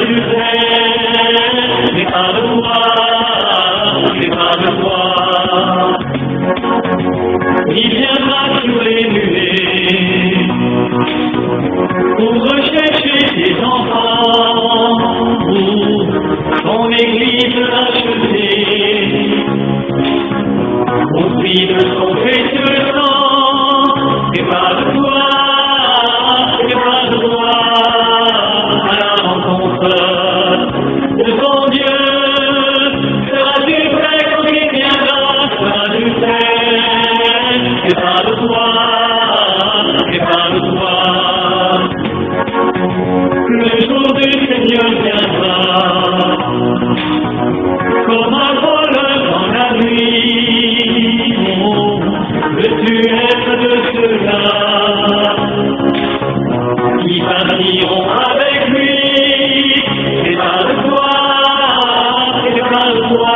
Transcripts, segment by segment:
Jésus c'est pas de moi, c'est pas de moi. Il viendra sur les nuées pour rechercher ses enfants, pour son église rachetée, au prix de son précieux sang. C'est pas de toi, c'est pas de toi, à la rencontre de ton Dieu. Seras-tu prêt quand il viendra? Seras-tu prêt? C'est pas de toi, c'est pas de toi. Le jour du Seigneur viendra, comme un voleur dans la nuit. Veux-tu être de ceux-là qui partiront avec lui? C'est pas de toi, c'est pas de toi,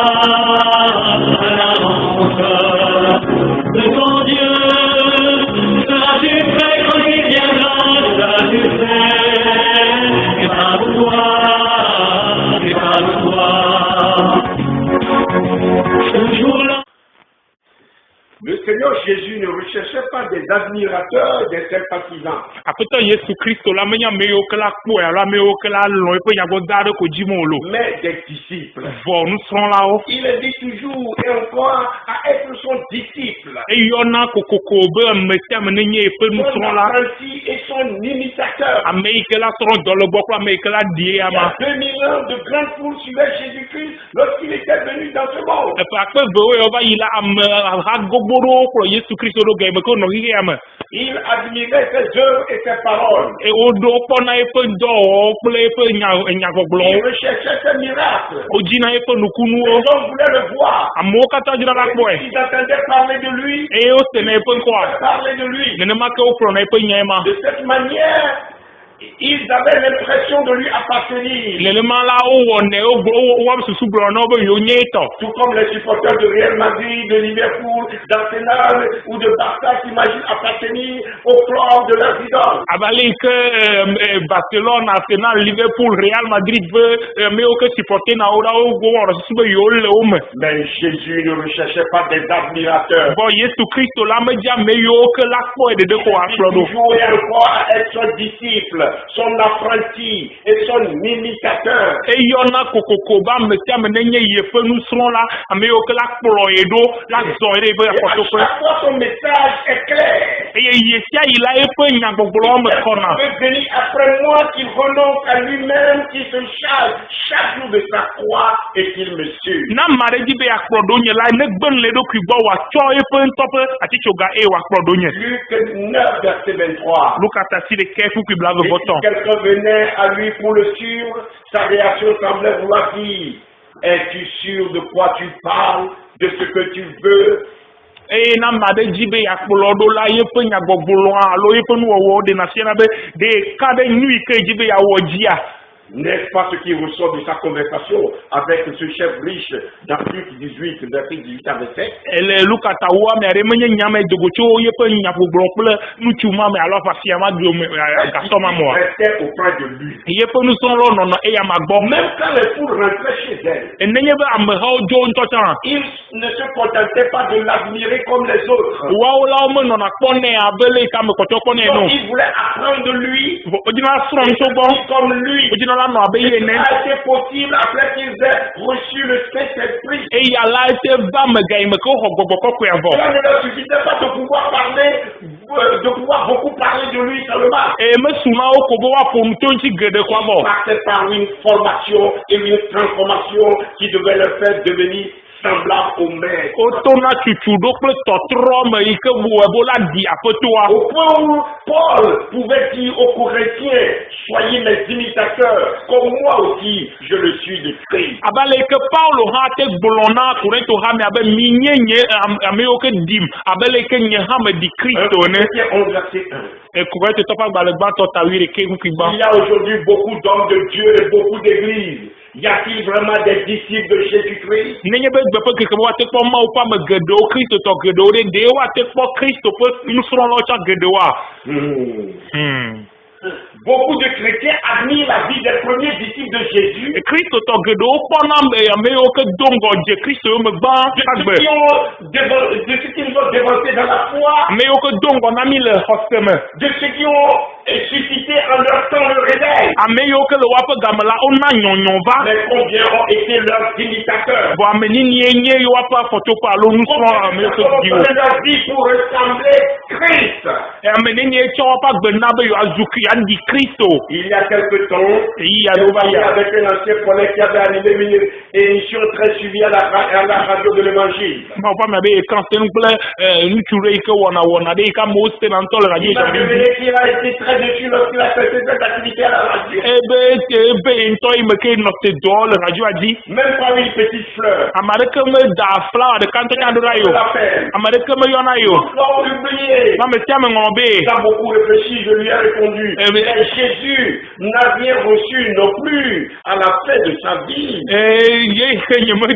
à la rencontre de ton Dieu. Seras-tu prêt quand il viendra? Seras-tu prêt? C'est pas de toi, c'est pas de toi. Ce jour-là. Le Seigneur Jésus ne recherchait pas des admirateurs, des sympathisants. Aƒetɔ Yesu Kristo la menye ame yiwo ke la kpɔe alo ame yiwo ke la lɔ̃ eƒe nyagblɔɖa aɖe ko dzim wòlo. Mais des disciples. Vɔ nusrɔ̃lawo. Il est dit toujours et encore à être son disciple. Eyɔna kokoko be ame sia ame nenye eƒe Son nusrɔ̃la. apprenti et son imitateur. Ame yi ke la srɔ̃ dɔ le gbɔ kple ame yi ke la die Il y a ama. 2000 ans de grande foule suivait Jésus-Christ lorsqu'il était venu dans ce monde. Eƒe akpe evewo yiwo va yi la ame ha gbogbo ɖewo kplɔ Yesu Kristo ɖo gɛme ke wonɔ xixea me. Il admirait ses œuvres et ses paroles. Woɖo kpɔna eƒe dɔwɔwɔ kple eƒe nyagbɔgblɔwo. Il recherchait ses miracles. Wodzina eƒe Les nukunuwo. gens voulaient le voir. Amewo katã dzina la kpɔe. Ils entendaient parler de lui, Eye wosena eƒe ŋkɔa. parler de lui. Nenema ke wokplɔna eƒe nyae ma. De cette manière, ils avaient l'impression de lui appartenir. Nenema la wowɔnɛ wowɔ susu gblɔ na wo be yewo nye etɔ. Tout comme les supporters de Real Madrid, de Liverpool, d'Arsenal ou de Barça s'imaginent appartenir au club de leurs idoles. Abe yi ke Barcelone, Arsenal, Liverpool, Real Madrid be ame yiwo ke supporter na wo la wowɔ susu be yewo le wo me. Mais Jésus ne recherchait pas des admirateurs. Bɔn Yesu Kristo la medze ame yiwo ke la kpɔe ɖeɖe ko akplɔ Il ɖo. jouait encore à être son disciple, son apprenti et son imitateur. Eyɔna kokoko be ame sia ame nenye yeƒe nusrɔ̃la, ame yiwo ke la kplɔ ye ɖo la zɔ ye ɖe Et eƒe à akɔtoƒe. chaque fois son message est clair. Eye ye sia yi la eƒe nyagbɔgblɔwo me kɔna. Il veut venir après moi qu'il renonce à lui-même, qu'il se charge chaque jour de sa croix et qu'il me suive. Na ame aɖe dzi be yeakplɔ ɖo nye la negbe nu le eɖokui gbɔ wòatsɔ eƒe ŋutɔ ƒe atitsoga eye wòakplɔ ɖo nye. Luc 9, verset 23. Luka tasi ɖeke ƒukui Et blaeve-vɔtɔ. si quelqu'un venait à lui pour le suivre, sa réaction semblait vouloir dire: es-tu sûr de quoi tu parles, de ce que tu veux? Eye na ame aɖe dzi be yeakplɔ ɖo la yeƒe nyagbɔgblɔa alo yeƒe nuwɔwɔwo ɖena fia na be ɖeka ɖe nu yi ke dzi be yeawɔ dzia. N'est-ce pas ce qui ressort de sa conversation avec ce chef riche dans Luc 18, verset 18 à 27? Ele Luka ta wo ame aɖe menye nyame dogo tso yeƒe nyaƒogblɔ kple ŋutsu ma me alo afafia ma glome gasɔ ma Il moa. restait auprès de lui. Yeƒe nusrɔ̃lawo nɔnɔ eya ma gbɔ. Même quand les foules rentraient chez elle, Nenye be amehawo dzo ŋutɔ tsã. ils ne se contentaient pas de l'admirer comme les autres. Woawo la womenɔna kpɔnɛ abe le yi ke ame kpɔtɔewo kpɔnɛ no. Donc, ils voulaient apprendre de lui, Wodina srɔ̃ ŋutso gbɔ. comme lui. Wodina la nɔ abe Et yi ça ene. a été possible après qu'ils aient reçu le Saint-Esprit. Eya la ete va mega yi me ke woxɔ gbɔgbɔ kɔkɔe vɔ. Cela ne leur suffisait pas de pouvoir parler, de pouvoir beaucoup parler de lui seulement. Eye mesuna wo ko be woaƒo nu to ŋuti geɖe kɔ vɔ. Ils partaient par une formation et une transformation qui devait leur faire devenir semblable au maître. Wotona tsutsu ɖo kple tɔtrɔ me yi ke wɔe bo la di aƒetoa. Au point où Paul pouvait dire aux Corinthiens: soyez mes imitateurs, comme moi aussi je le suis de Christ. Abe le yi ke Paulo hã te gblɔ na Korinto ha me abe mi nye nye ame yiwo ke dim abe le yi ke nye hã me di Kristo ene. Corinthiens 11, verset 1. Korinto ƒe agbalẽ gbãtɔ ta 8 ŋkui gbã. Il y a aujourd'hui beaucoup d'hommes de Dieu et beaucoup d'églises. Y a-t-il vraiment des disciples de Jésus-Christ? Nenye be gbeƒe keke be woate kpɔ Mawu ƒe ame geɖewo Kristotɔ geɖewo ɖe ɖe woate kpɔ Kristo ƒe nusrɔ̃lawo tsã geɖewoa. Beaucoup de chrétiens admirent parmi la vie des premiers disciples de Jésus, Kristo tɔ geɖewo kpɔna ame yiwo ke do ŋgɔ dze Kristo yo me gbã de agbe. ceux qui nous ont dévancés dans la foi, Ame yiwo ke do ŋgɔ na mi le xɔse me. de ceux qui ont suscité en leur temps le réveil, Ame yiwo ke le woaƒe game la wona nyɔnyɔ va. mais combien ont été leurs imitateurs? Vɔ ame nini nye woaƒe afɔtokɔ alo nusrɔ̃ ame yiwo ke Combien di wo. ont donné leur vie pour ressembler Christ? Ame nini tsɔ woaƒe agbe na be yewoazu yeaɖi Kristo. Il y a quelque temps, Eyi aɖewo va il y ya. avec un ancien collègue qui avait animé une émission très suivie à la radio de l'Évangile. Ma woƒe ame abe Kansen kple ŋutsu ɖe yi ke wɔna ɖe yi ke amewo sena ŋutɔ le radio Il m'a dzi. révélé qu'il a été très déçu lorsqu'il a fait cette activité à la radio. Ebe ŋutɔ yi me ke nɔ te dɔ le radioa dzi. Même pas une petite fleur. Ame aɖeke meda flawa ɖeka ŋutɔ nya ɖo ɖa yi o. Ame aɖeke meyɔna yi o. L'ont oublié. Ame sia ame ŋlɔ be. Il a beaucoup réfléchi, je lui ai répondu. Mais Jésus n'a rien reçu non plus à la fin de sa vie. Ye ke nye me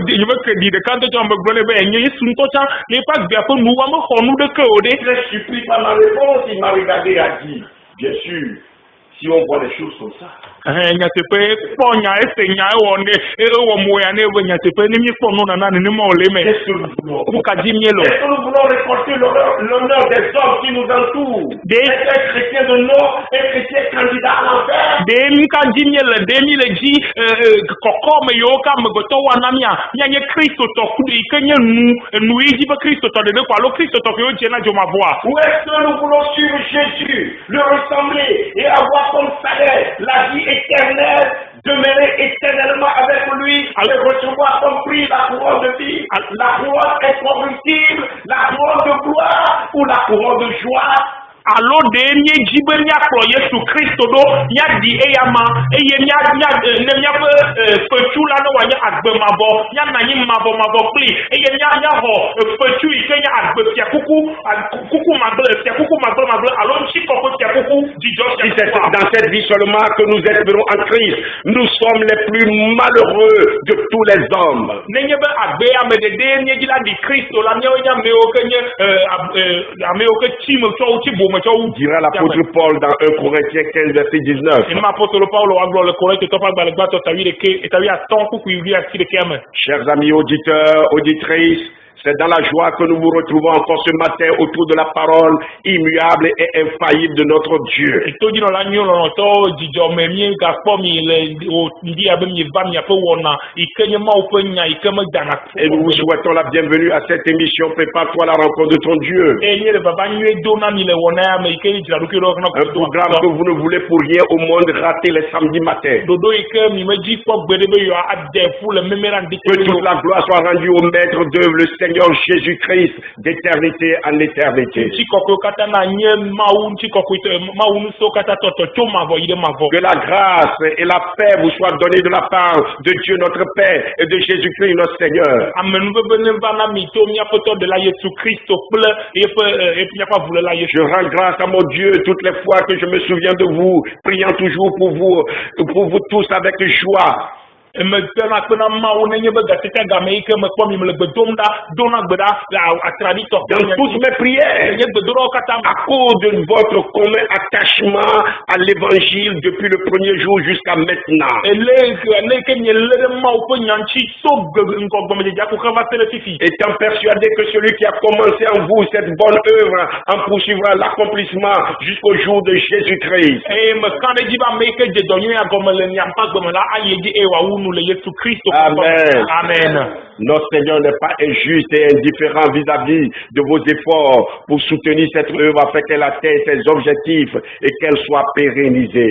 ke di ɖeka ŋutɔ tsɔ me gblɔ nɛ be nye Yesu ŋutɔ tsã le eƒe agbea ƒe nuwɔa mexɔ nu ɖeke o ɖe. Très surpris par ma réponse, il m'a regardé et a dit, bien sûr, si on voit des choses comme ça, Nyateƒe kpɔ nya ese nya ewɔ ne ewɔ mo ya ne be nyateƒe ne mi kpɔ nu nana nenema o le me. qu'est-ce que nous voulons? Ku ka di mie lo. Est-ce que nous voulons récolter l'honneur des hommes qui nous entourent? Être un chrétien de nom, un chrétien candidat à l'enfer? De mi ka di mie le de mi le dzi kɔkɔ me yiwo ke amegbetɔ wɔna mia mianye kristotɔ yi ke nye nu yi dzi be kristotɔ ɖeɖe ko alo kristotɔ ke wo dze na dzomavɔa. Ou est-ce que nous voulons suivre Jésus, le ressembler et avoir comme salaire la vie éternelle, demeurer éternellement avec lui et recevoir comme prix la couronne de vie, la couronne incorruptible, la couronne de gloire ou la couronne de joie? Alo de míedzi be míakplɔ Yesu Kristo ɖo míaɖi eyama eye ne míaƒe fetu la ne wòanye agbemavɔ míana anyi mavɔmavɔ kpli eye míaxɔ fetu yi ke nye agbefia kuku magble alo ŋutikɔkɔe fia kuku dzidzɔ Si c'est fia dans cette vie seulement que nous espérons en Christ, nous sommes les plus malheureux de tous les hommes. nenye be agbe ame ɖeɖe míedzi la ɖi Kristo la míawo nye amewo ke nye amewo ke tsi me tsɔ wo tsi bo Dira l'apôtre Paul dans 1 Corinthiens 15, verset 19. Chers amis auditeurs, auditrices, c'est dans la joie que nous vous retrouvons encore ce matin autour de la parole immuable et infaillible de notre Dieu. Et nous vous souhaitons la bienvenue à cette émission Prépare-toi à la rencontre de ton Dieu. Un programme que vous ne voulez pour rien au monde rater les samedis matins. Que toute la gloire soit rendue au maître d'œuvre, le Seigneur Jésus-Christ, d'éternité en éternité. Que la grâce et la paix vous soient données de la part de Dieu notre Père et de Jésus-Christ notre Seigneur. Je rends grâce à mon Dieu toutes les fois que je me souviens de vous, priant toujours pour vous tous avec joie. Dans toutes mes prières, à cause de votre commun attachement à l'évangile depuis le premier jour jusqu'à maintenant. Étant persuadé que celui qui a commencé en vous cette bonne œuvre en poursuivra l'accomplissement jusqu'au jour de Jésus-Christ. Amen. Amen. Notre Seigneur n'est pas injuste et indifférent vis-à-vis de vos efforts pour soutenir cette œuvre afin qu'elle atteigne ses objectifs et qu'elle soit pérennisée.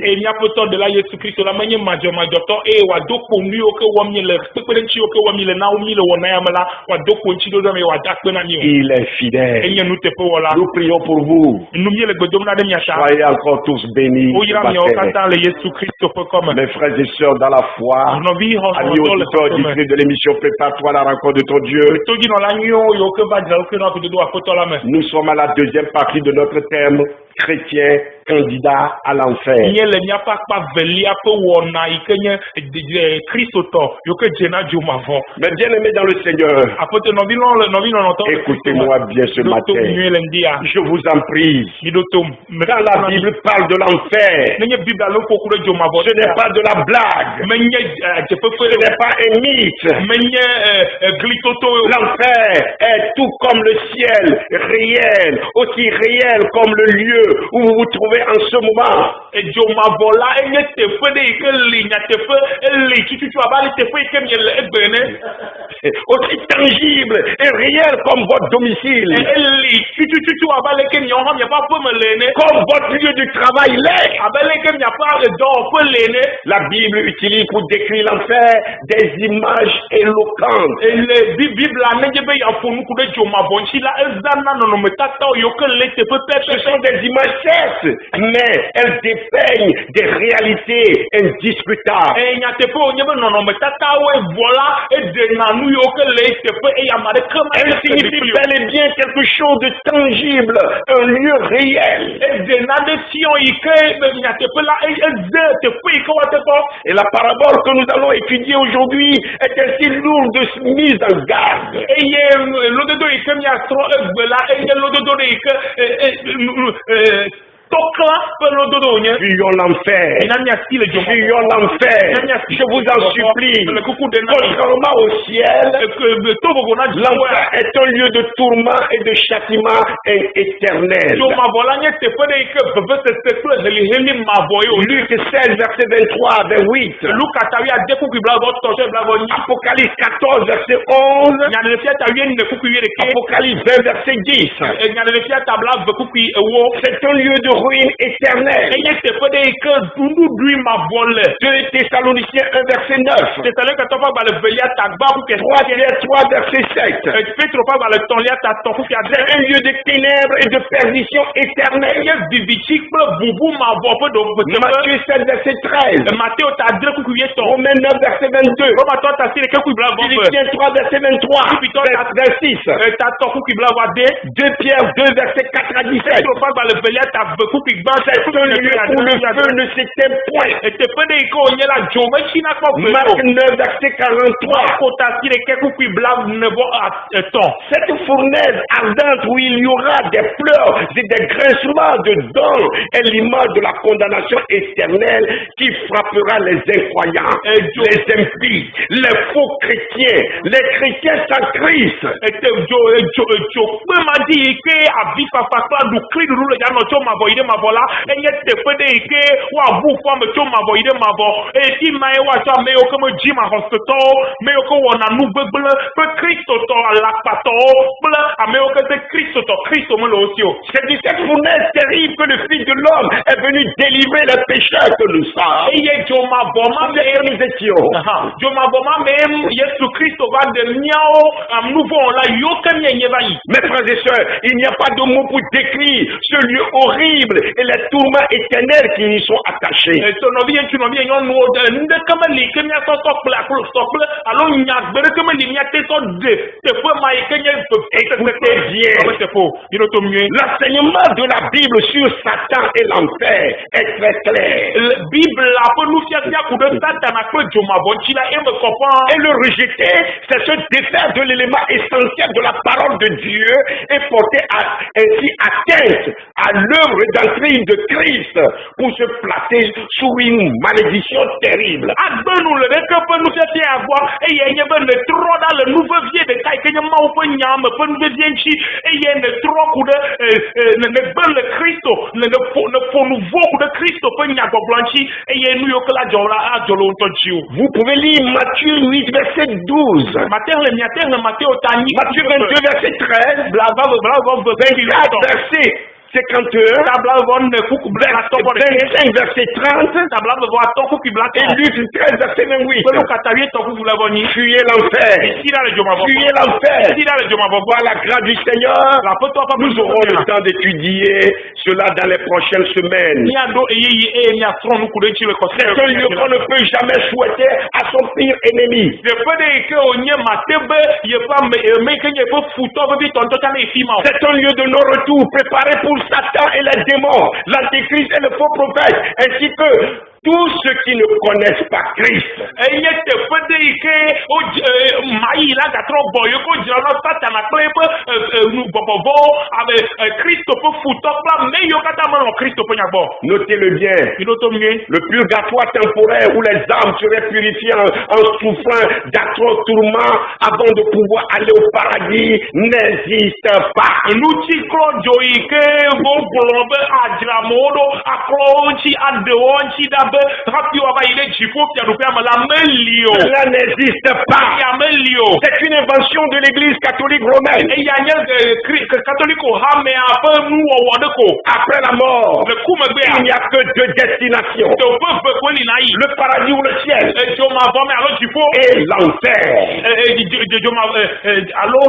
Il est fidèle. Nous prions pour vous. Soyez encore tous bénis. Mes frères et sœurs dans la foi, amis auditeurs auditrices de l'émission Prépare-toi à la rencontre de ton Dieu. Nous sommes à la deuxième partie de notre thème. chrétiens candidats à l'enfer. Nye le miaƒe akpa velia ƒe wɔna yi ke nye kristotɔ yi ke dzena dzo mavɔ. Mais bien aimé dans le Seigneur, Aƒetɔ nɔvi lɔlɔtɔ. écoutez-moi bien ce matin. Je vous en prie. Quand la Bible parle de l'enfer, Nenye Biblia lo ƒoku ɖe dzo mavɔ. ce n'est pas de la blague. Menye dzeƒeƒe. Ce n'est pas un mythe. Menye glitoto. L'enfer est tout comme le ciel, réel, aussi réel comme le lieu où vous vous trouvez en ce moment. Dzo mavɔ la enye teƒe ɖe yi ke li nyateƒe eli tututu abe ale teƒe yi ke mie le egbe ene. Aussi tangible et réel comme votre domicile. Eli tututu abe ale ke miawo hã miaƒe aƒeme le ene. Comme votre lieu de travail l'est. Abe ale ke miaƒe dɔwɔƒe le ene. La Bible utilise pour décrire l'enfer des images éloquentes. Le Biblia nenye be yaƒo nuku ɖe dzo mavɔ ŋuti la ezana nɔnɔmetatawo yiwo ke le teƒe Ce sont des images certes, mais elles dépeignent des réalités indiscutables. Nyateƒe wonye be nɔnɔmetatawo vɔ la eɖena nu yiwo ke le teƒe eye ame aɖeke Elles signifient bel et bien quelque chose de tangible, un lieu réel. eɖena ɖe fiɔ yi ke nyateƒe la ede teƒe yi ke woateƒe. Et la parabole que nous allons étudier aujourd'hui est ainsi lourde de mise en garde. Eye lododo yi ke miatrɔ egbe la enye lododo ɖe yi ke tɔkla ƒe lododo wonye. Fuyons l'enfer. Mina miasi le dzo mavɔ. Fuyons l'enfer. Je vous en supplie. Le kuku de na. Contrairement au ciel, tovogo na l'enfer est un lieu de tourment et de châtiment éternel. Dzo mavɔ la nye teƒe ɖe yi ke vevesese kple heliheli mavɔ ye wonye. Luc 16, verset 23 à 28. Luka tawi ade kuku blavɔ tɔsɛ blavɔ nyi. Apocalypse 14, verset 11. Nyaɖeɖefia ta wie ne kuku wie ɖeke. Apocalypse 20, verset 10. Nyaɖeɖefia ta blave kuku ewo. C'est un lieu de ruine éternelle. Enye teƒe ɖe yi ke nuɖuɖui mavɔ le. 2 Thessaloniciens 1, verset 9. Tesalonikatɔ ƒe agbalẽ velia ta gba kuku 3 Pierre 3, verset 7. Petro ƒe agbalẽ tɔlia ta tɔ kuku ade. C'est un lieu de ténèbres et de perdition éternelle. Enye vivitsi kple bubu mavɔ ƒe ɖo. Matthieu 7, verset 13. Matteo ta adre kuku wie tɔ. Romains 9, verset 22. Romatɔ ta si ɖeke kuku blavɔ ƒe. Philippiens 3, verset 23. Verset 6. Ta tɔ kuku blavɔ ade. 2 Pierre 2, verset 4 à 17. Petro ƒe agbalẽ velia ta ve kuku gbã. C'est un lieu où le feu ne s'éteint point. Teƒe ɖe yi ke wonye la dzo metsina kpɔ Marc 9, verset 43. Kota si ɖeke kuku blavɔ etɔ̃. Cette fournaise ardente où il y aura des pleurs et des grincements de dents est l'image de la condamnation éternelle qui frappera les incroyants, les impies, les faux chrétiens, les chrétiens sans Christ. Dzo kpema di yi ke avi fafa kple aɖukli ɖuɖu le yanɔ tso mavɔ yi ɖe mavɔ la enye teƒe ɖe yi ke woabu fɔme tso mavɔ yi ɖe mavɔ eye fi ma ye woatsɔ ame yiwo ke medzi maxɔsetɔwo, ame yiwo ke wɔna nu gbegblẽ kple kristotɔ alakpatɔwo kple ame yiwo ke de kristotɔ kristo mele wo si o. C'est de cette fournaise terrible que le Fils de l'homme est venu délivrer les pécheurs que nous sommes. Eye dzo mavɔ ma me Que nous étions. dzo mavɔ ma me Yesu Kristo va de miawo nu vɔ la yiwo ke mienye va yi. Mes frères et sœurs, il n'y a pas de mots pour décrire ce lieu horrible et les tourments éternels qui y sont attachés. Nɔvi ŋutsu nɔvi nyɔnuwo ŋdeke meli ke miasɔsɔ kple aklosɔ kple alo nyagbe ɖeke meli miate sɔ de teƒe ma yi ke nye Écoutez bien. L'enseignement de la Bible sur Satan et l'enfer est très clair. Bible la ƒe nufiafia ku ɖe Satana kple dzomavɔ ŋuti la eme kɔƒã. Et le rejeter, c'est se défaire de l'élément essentiel de la parole de Dieu et porter ainsi atteinte à l'œuvre rédemptrice de Christ pour se placer sous une malédiction terrible. Agbenu le ɖeke ƒe nufiafia gbɔ eye nye be ne trɔ ɖa le nuvevie ɖeka yi ke nye Mawu ƒe nya me ƒe nuvevie ŋuti eye ne trɔ ku ɖe ne gbe le Kristo ne ƒo nu vo ku ɖe Kristo ƒe nyagbɔgblɔ ŋuti eye nu yiwo ke la dzɔ la adzɔ le ŋutɔ dzi o. Vous pouvez lire Matthieu 8 verset 12. Matthieu ta nyi. Matthieu 22 verset 13. 24 verset 51, 25 verset 30, et Luc 13 verset 28. Fuyez l'enfer. Fuyez l'enfer. Par la grâce du Seigneur, nous aurons le temps d'étudier cela dans les prochaines semaines. C'est un lieu qu'on ne peut jamais souhaiter à son pire ennemi. C'est un lieu de non-retour préparé pour Satan et les démons, l'antéchrist et le faux prophète, ainsi que tous ceux qui ne connaissent pas Christ. Eye teƒe ɖe yi ke mayi la gatrɔ gbɔ yi ko dzra na Satana kple eƒe nugbɔgbɔvɔwo ame Kristo ƒe futɔ kple ame yiwo katã menɔ Kristo ƒe nyagbɔ. Notez-le bien. Le purgatoire temporaire où les âmes seraient purifiées en souffrant d'atroces tourments avant de pouvoir aller au paradis n'existe pas. Nutsiklɔ dzo yi ke wogblɔ be adzramewo ɖo aklɔwo ŋuti aɖewo ŋuti ɖa be hafi woava yi ɖe dziƒo fiaɖuƒea me la meli o. Cela n'existe pas. Ya meli o. C'est une invention de l'église catholique romaine. Eya nye katoliko hamea ƒe nuwɔwɔ ɖe ko. Après la mort, Le kumegbea. il n'y a que deux destinations. Teƒe eve koe li na yi. Le paradis ou le ciel. Dzomavɔ me alo dziƒo. Et l'enfer. Alo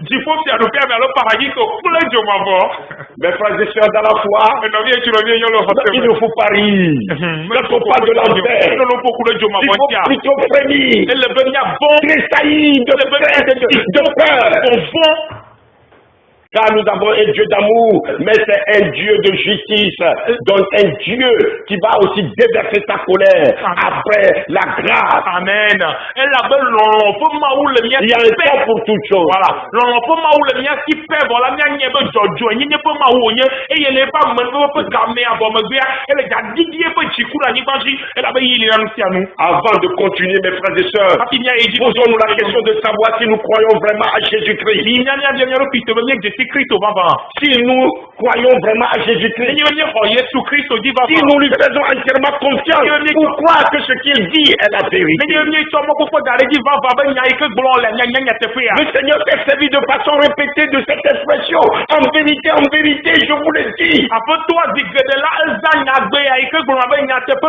dziƒo fiaɖuƒea me alo paradis ko kple dzomavɔ. Mes frères et sœurs dans la foi, Nɔvi etsirɔvi nyɔ le xɔ il ne faut pas rire. Quand on parle de l'enfer, il faut plutôt frémir, ele be miavɔ. tressaillir de peur. Car nous avons un Dieu d'amour, mais c'est un Dieu de justice. Donc un Dieu qui va aussi déverser sa colère après la grâce. Amen. Elabe lɔlɔ ƒe mawu le mía Il y a un temps pour toutes choses. Voilà. Lɔlɔ ƒe mawu le mía si pɛ vɔ la mía nye be dzɔdzɔe nyenye ƒe mawu wònye eye le eƒe amenuwo ƒe gamea bɔmegbea ele dzadidi eƒe dziku le anyigba dzi elabe yi li na nu sia nu. Avant de continuer, mes frères et sœurs, Hafi mía yi dzi. posons-nous la question de savoir si nous croyons vraiment à Jésus-Christ. Mi mía mía bia mía ɖo Kristo be mía Jesu Kristo vavã. Si nous croyons vraiment à Jésus-Christ, Enye be mía xɔ Yesu Kristo dzi si vavã. nous lui faisons entièrement confiance pour croire que ce qu'il dit est la vérité. Enye be mía tsɔ mɔkpɔkpɔ da ɖe dzi vavã be nya yi ke gblɔ le nya nyateƒea. Le Seigneur s'est servi de façon répétée de cette expression. En vérité, je vous le dis. Aƒetɔa zi geɖe la eza nyagbea yi ke gblɔ be nyateƒe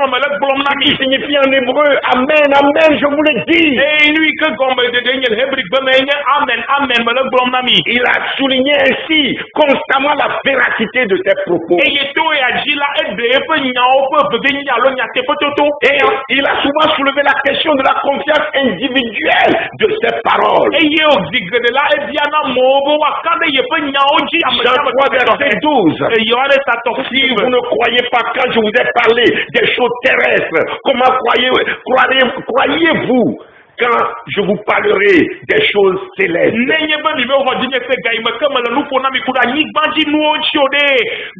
me mele gblɔm na mi. Qui signifie en hébreu, Amen, Amen, je vous le dis. Eye nu yi ke gɔme ɖeɖe nye Hebrigbe me nye amen amen mele gblɔm na mi. Il a souligné ainsi constamment la véracité de ses propos. Eye to ya dzi la eɖe eƒe nyawo ƒe vevenyi alo nyateƒe toto. Et il a souvent soulevé la question de la confiance individuelle de ses paroles. Eye o zi geɖe la ebia na amewo be woaka ɖe yeƒe nyawo dzi ame Jean 3, verset 12. Yohane satɔ Si vous ne croyez pas quand je vous ai parlé des choses terrestres, comment croyez-vous quand je vous parlerai des choses célestes? Nenye be mi be xɔ dzinye se ga yi me ke mele nu ƒo na mi ku ɖe anyigba dzi nuwo ŋuti o ɖe.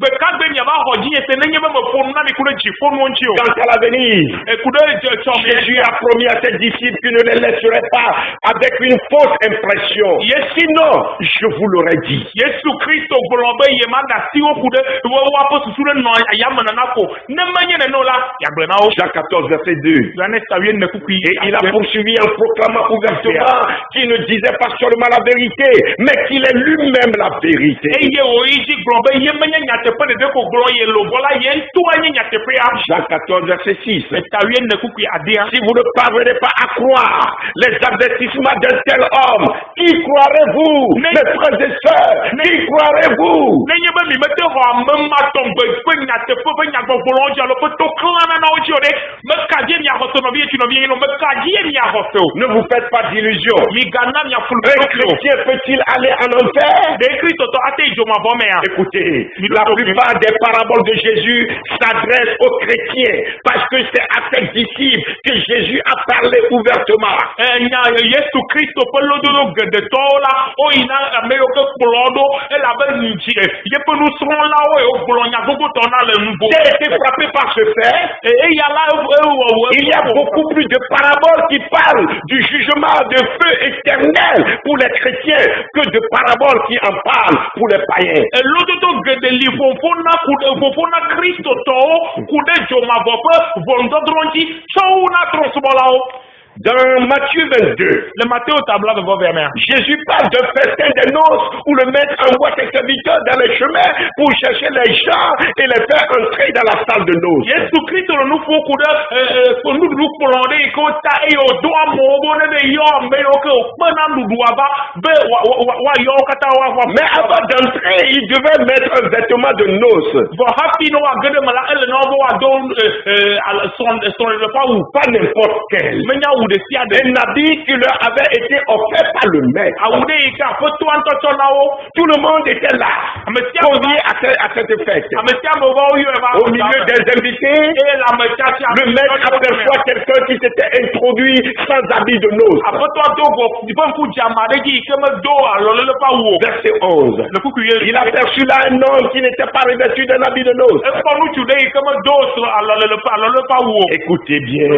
Ɖeka gbe miava xɔ dzinye se nenye be me ƒo nu na mi ku ɖe dziƒo nuwo ŋuti o. Quant à l'avenir, Ku ɖe tsɔme. Jésus a promis à ses disciples qu'il ne les laisserait pas avec une fausse impression. Sinon, je vous l'aurais dit. Yesu Kristo gblɔ be yemada si wo ku ɖe woaƒe susu ɖe nɔ yame nana ko. Ne menye nene o la, yeagblɔ na wo. Jean 14, verset 2. Yohane 14:9. Et il a poursuivi en proclamant ouvertement qu'il ne disait pas seulement la vérité, mais qu'il est lui-même la vérité. Eye wo yi dzi gblɔ be ye menye nyateƒe ɖeɖe ko gblɔ ye lobɔ la ye ŋutɔe nye nyateƒea. Jean 14, verset 6. Yohane Si vous ne parvenez pas à croire les avertissements d'un tel homme, qui croirez-vous, mes frères et sœurs? Qui croirez-vous? nenye be mi mete xɔ ame ma tɔ gbe ƒe nyateƒe ƒe nyagbɔgblɔwo dzi alo ƒe to klãna na wo dzi o ɖe meka dzi miaxɔ se nɔvi etsi nɔvi yelo meka dzi miaxɔ se o. Ne vous faites pas d'illusions. Mi gana miafulu Un chrétien peut-il aller en enfer? ɖe kristotɔ ate yi dzomavɔ mea. Écoutez, la plupart des paraboles de Jésus s'adressent aux chrétiens parce que c'est à ses disciples que Jésus a parlé ouvertement. Nya Yesu Kristo ƒe lododo geɖetɔwo la woyina ame yiwo ke kplɔ ɖo elabe yeƒe nusrɔ̃lawo yiwo gblɔ nya gbogboetɔ na le nugo. J'ai été frappé par ce fait. Eya la Il y a beaucoup plus de paraboles qui parlent du jugement de feu éternel pour les chrétiens que de paraboles qui en parlent pour les païens. Lododo geɖe li ƒoƒo na kristotɔwo ku ɖe dzomavɔ ƒe ʋɔnudɔdrɔ̃ dzi tsɔwu na trɔ̃subɔlawo. Dans Matthieu 22, le Matthieu tabla de Vauvermer, Jésus parle d'un festin des noces où le maître envoie ses serviteurs dans les chemins pour chercher les gens et les faire entrer dans la salle de noces. Yesu Kristo le nufu kuda nudu kplɔde ko ta eyo do amobo ne be yo me yo ke okpena nudu ava be wa yo kata wa. Mais avant d'entrer, il devait mettre un vêtement de noces. Bo happy no wa gede mala ele no bo wa do son le pas ou pas n'importe quel. Menya ou de sia de. Un habit qui leur avait été offert par le maître. Awu ɖe yi ke aƒetɔ ŋutɔ tsɔ na wo. Tout le monde était là, Ame sia ame convié à cette fête. ame sia ame va woyɔe va. Au milieu des invités, Eye le ame tsatsi le maître aperçoit quelqu'un qui s'était introduit sans habit de noces. aƒetɔ do go iƒe ŋku dze ame aɖe dzi yi ke medo alɔlele ƒe awu o. Verset 11. Le kuku ye. Il aperçut là un homme qui n'était pas revêtu d'un habit de noces. Ekpɔ ŋutsu ɖe yi ke medo alɔlele ƒe awu o. Écoutez bien,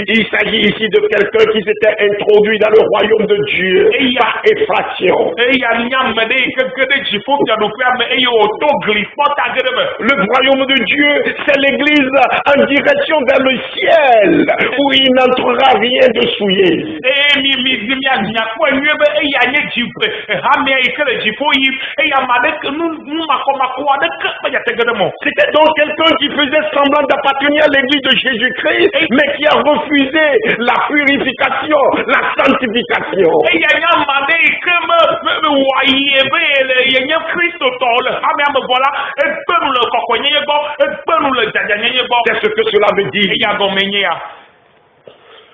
il s'agit ici de quelqu'un qui s'était introduit dans le royaume de Dieu par effraction. Eya nye ame ɖe yi ke ge ɖe dziƒo fiaɖoƒea me eye wòto gli kpɔta ge ɖe me. Le royaume de Dieu, c'est l'église en direction vers le ciel, où il n'entrera rien de souillé. Eye miakpɔe nyuie be eya nye hamea yi ke le dziƒo yim eye ame aɖeke nu makɔmakɔ aɖeke medzate ge ɖe me o. C'était donc quelqu'un qui faisait semblant d'appartenir à l'église de Jésus-Christ, mais qui a refusé la purification, la sanctification. Eya nye ame aɖe yi ke wòa yi ebe yenye kristotɔ le hamea me gbɔ la egbe nu le kɔkɔenyenye gbɔ egbe nu le dzadzanyenye gbɔ. C'est ce que cela veut dire. Eya gɔme nye ya.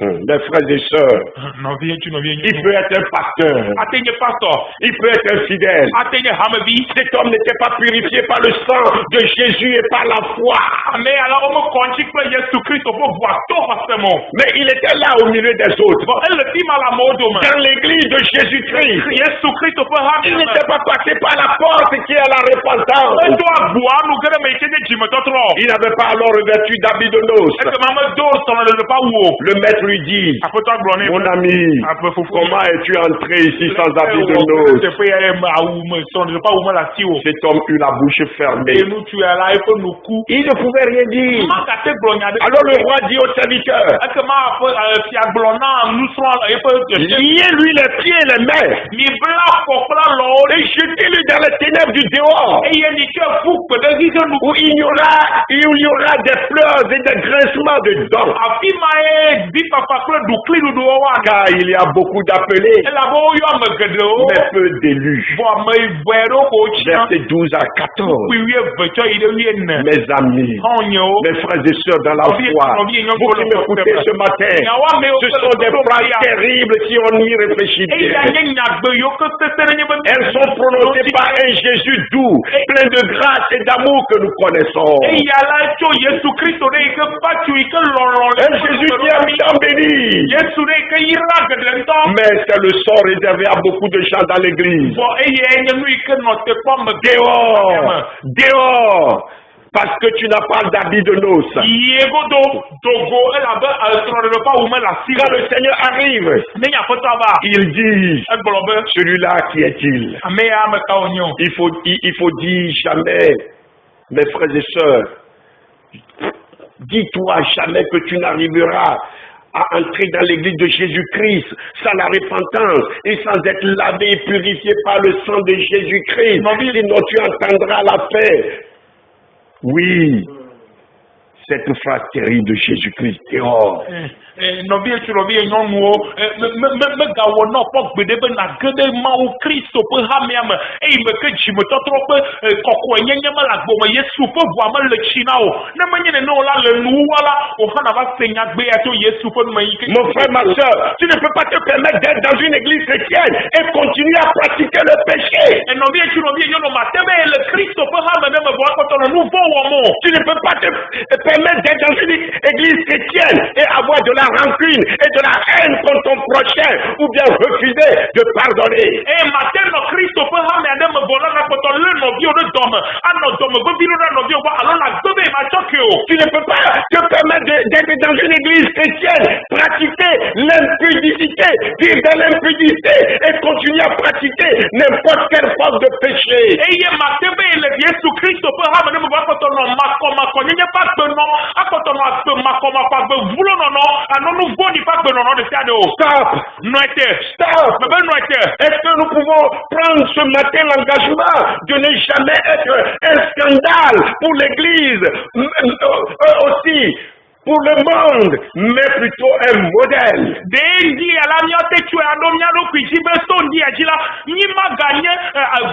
Mes frères et sœurs, Nɔvie ŋutsu nɔvie il peut être un pasteur, ate nye pastor, il peut être un fidèle. ate nye hamevi. Cet homme n'était pas purifié par le sang de Jésus et par la foi. Ame ya la wome kɔ ŋtsi kple Yesu Kristo ƒe ʋua to xɔse me. Mais il était là au milieu des autres. Ele fi ma le amewo dome. Dans l'église de Jésus-Christ, Yesu Kristo ƒe il hamea me. n'était pas passé par la porte qui est la repentance. Edo agboa nu ge ɖe me yi ke nye dzimetɔtrɔ. Il n'avait pas alors revêtu d'habit de noces. Ekema medo sɔlɔlele ƒe awu o. Le maître lui dit, Aƒetɔ gblɔ nɛ. mon ami, comment es-tu entré ici sans habit de noces? Teƒe ya awu me sɔlɔlele ƒe awu me le asi o. Cet homme eut la bouche fermée. Eye ŋutsu ya la eƒe nuku. Il ne pouvait rien dire. Magate gblɔ nya ɖe. Alors le roi dit au serviteur, Ekema fia gblɔ na nusrɔ̃la eƒe liez-lui les pieds et les mains mi bla afɔ kple alɔwo et jetez-le dans les ténèbres du dehors, eye mi ke fu kpe ɖe xixe nu. où il y aura des pleurs et des grincements de dents. Afi ma ye bifafa kple dukli ɖuɖuwo wa. Car il y a beaucoup d'appelés, Elabe woyɔ ame geɖewo. mais peu d'élus. Vɔ ame yibɔe ɖewo ko wotia. Versets 12 à 14. Kpui 12 tsɔ yi ɖe 14. Mes amis, Xɔnyewo. mes frères et sœurs dans la foi, vous qui m'écoutez ce matin, ce sont des phrases terribles si on y réfléchit Eya bien. nye nyagbe yiwo ke sese ɖe nye be. Elles sont prononcées par un Jésus doux, plein de grâce et d'amour que nous connaissons. Eya la tso Yesu Kristo ɖe yi ke patsu yi ke lɔlɔ le. Un Jésus qui a bien béni. Yesu ɖe yi ke yra geɖe ŋutɔ. Mais c'est le sort réservé à beaucoup de gens dans l'église. Vɔ eye nye nu yi ke nɔ tekpɔ me. Dehors, dehors, parce que tu n'as pas d'habit de noces. Yegodo dogo elabe sɔlɔlele ƒe awu me le asi. Quand le Seigneur arrive, Ne nye aƒetɔ va. il dit, Egblɔ be. celui-là qui est-il? Ame ya ame ka wonye o. Il faut dire jamais, mes frères et sœurs, dis-toi jamais que tu n'arriveras à entrer dans l'église de Jésus-Christ sans la repentance et sans être lavé et purifié par le sang de Jésus-Christ. Sinon tu entendras la paix. Oui, cette phrase terrible de Jésus-Christ dehors. Nɔvie tso nɔvie nyɔnuwo megawɔ na kpɔ gbeɖe be nage ɖe Mawu Kristo ƒe hamea me eye me ke dzimetɔtrɔ ƒe kɔkɔenyenye me le agbome Yesu ƒe ʋua me le tsi na o. Ne menye nene o la le nuwua la o hã va se nyagbe ya tso Yesu ƒe nume yi ke. Mon frère, ma soeur, tu ne peux pas te permettre d'être dans une église chrétienne et continuer à pratiquer le péché. Nɔvie tso nɔvie nyɔnu ma te be le Kristo ƒe hame ne me vɔ ekpɔtɔ nɔ nu vɔ wɔm o. Tu ne peux pas te permettre d'être dans une église chrétienne et avoir de la rancune et de la haine contre ton prochain ou bien refuser de pardonner. Mate nɔ Kristo ƒe hame aɖe me vɔ la kpɔtɔ lé nɔviwo ɖe dɔme anɔ dɔme veviɖo ɖe nɔviwo gbɔ alo la gbe be ma tsɔ ke o. Tu ne peux pas te permettre d'être dans une église chrétienne, pratiquer l'impudicité, vivre dans l'impudicité et continuer à pratiquer n'importe quelle forme de péché. Eye mate be le Yesu Kristo ƒe hame ne me vɔ akpɔtɔ nɔ makɔmakɔ nyenye ƒe agbe nɔ akpɔtɔ nɔ agbe makɔmakɔ agbe vulo nɔnɔ anɔ nu vɔ̃ɖi ƒe agbe nɔnɔ ɖe sia ɖe o. Stop! Nɔe te. Stop! Mebe nɔe te. Est-ce que nous pouvons prendre ce matin l'engagement de ne jamais être un scandale pour l'église aussi? pour le monde, mais plutôt un modèle. Dendi ala miote tu ado miado kwiji be sondi ajila ni maganye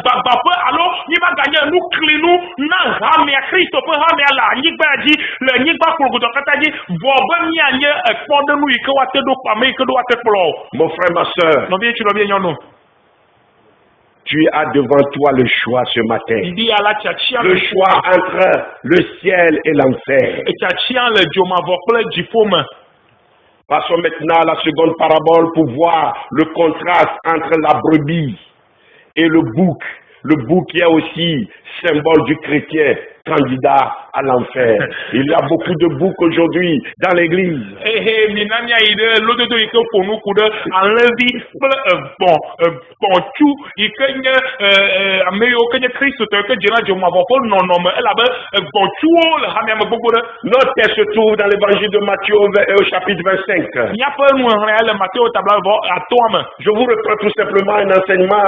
babape alo ni maganye nu klinu na rame ya Kristo pe rame ala ni gbaji le ni gba progoto kataji bobe mi anye ekpode nu ike wate do pame ike do wate plo. Mon frère, ma soeur, No bien tu no bien nyono. tu as devant toi le choix ce matin. Ndi ala chachia Le choix entre le ciel et l'enfer. e chachia le joma vople jifome. Passons maintenant à la seconde parabole pour voir le contraste entre la brebis et le bouc. Le bouc qui est aussi symbole du chrétien, candidat à l'enfer. Il y a beaucoup de boucs aujourd'hui dans l'église. Minani ide lododo ike fonu kude enlevi bon tu ike nye ameyo kenye Kristo te ke jena joma vopol nonome elabe bon tu le hamia gbogbo de. Notre texte se trouve dans l'évangile de Matthieu au chapitre 25. Nya pe nu le Matthieu tabla vo atome. Je vous reprends tout simplement un enseignement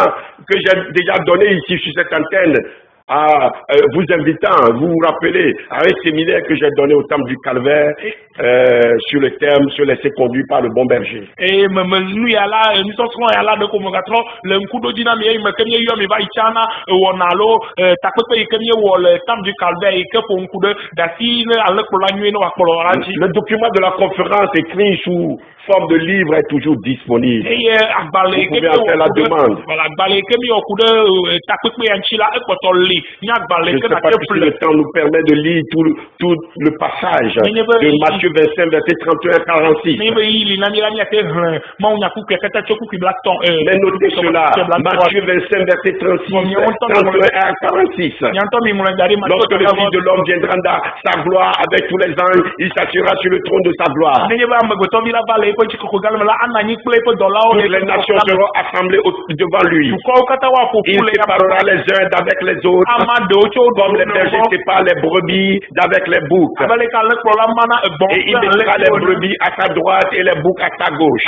que j'ai déjà donné ici sur cette antenne. Vous invitant, vous vous rappelez, à un séminaire que j'ai donné au temple du Calvaire sur le thème se laisser conduire par le bon berger. Et nous yala nous sommes yala de convocation le nkudo dina mi me kemye yo mi va ichana wonalo takpe kemye wo le temple du Calvaire et que pour nkudo dasi ne ale ko la nuit no akolo ranji. Le document de la conférence écrit sous forme de livre est toujours disponible. Et agbale vous pouvez en faire la demande. Voilà agbale kemye okudo takpe anchila ekotoli. Je ne sais pas si le temps nous permet de lire tout le passage de Matthieu 25, verset 31 à 46. Mais notez cela, Matthieu 25, verset 36, 31 à 46. Lorsque le Fils de l'homme viendra dans sa gloire avec tous les anges, il s'assurera sur le trône de sa gloire. Toutes les nations seront assemblées devant lui. Il séparera les uns d'avec les autres. Comme les bergers séparent les brebis d'avec les boucs. Et il mettra les brebis à sa droite et les boucs à sa gauche.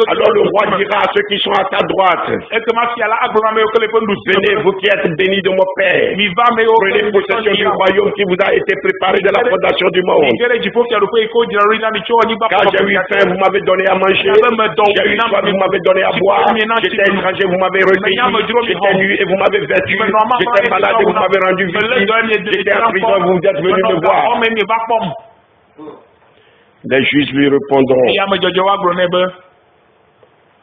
Alors le roi dira à ceux qui sont à sa droite: venez, vous qui êtes bénis de mon Père, prenez possession du royaume qui vous a été préparé de la fondation du monde. Car j'ai eu faim, vous m'avez donné à manger. J'ai eu soif, vous m'avez donné à boire. J'étais étranger, vous m'avez recueilli. J'étais nu et vous m'avez vêtu. J'étais malade et vous m'avez rendu visible. J'étais en prison, vous êtes venu me voir. Les juges lui répondront.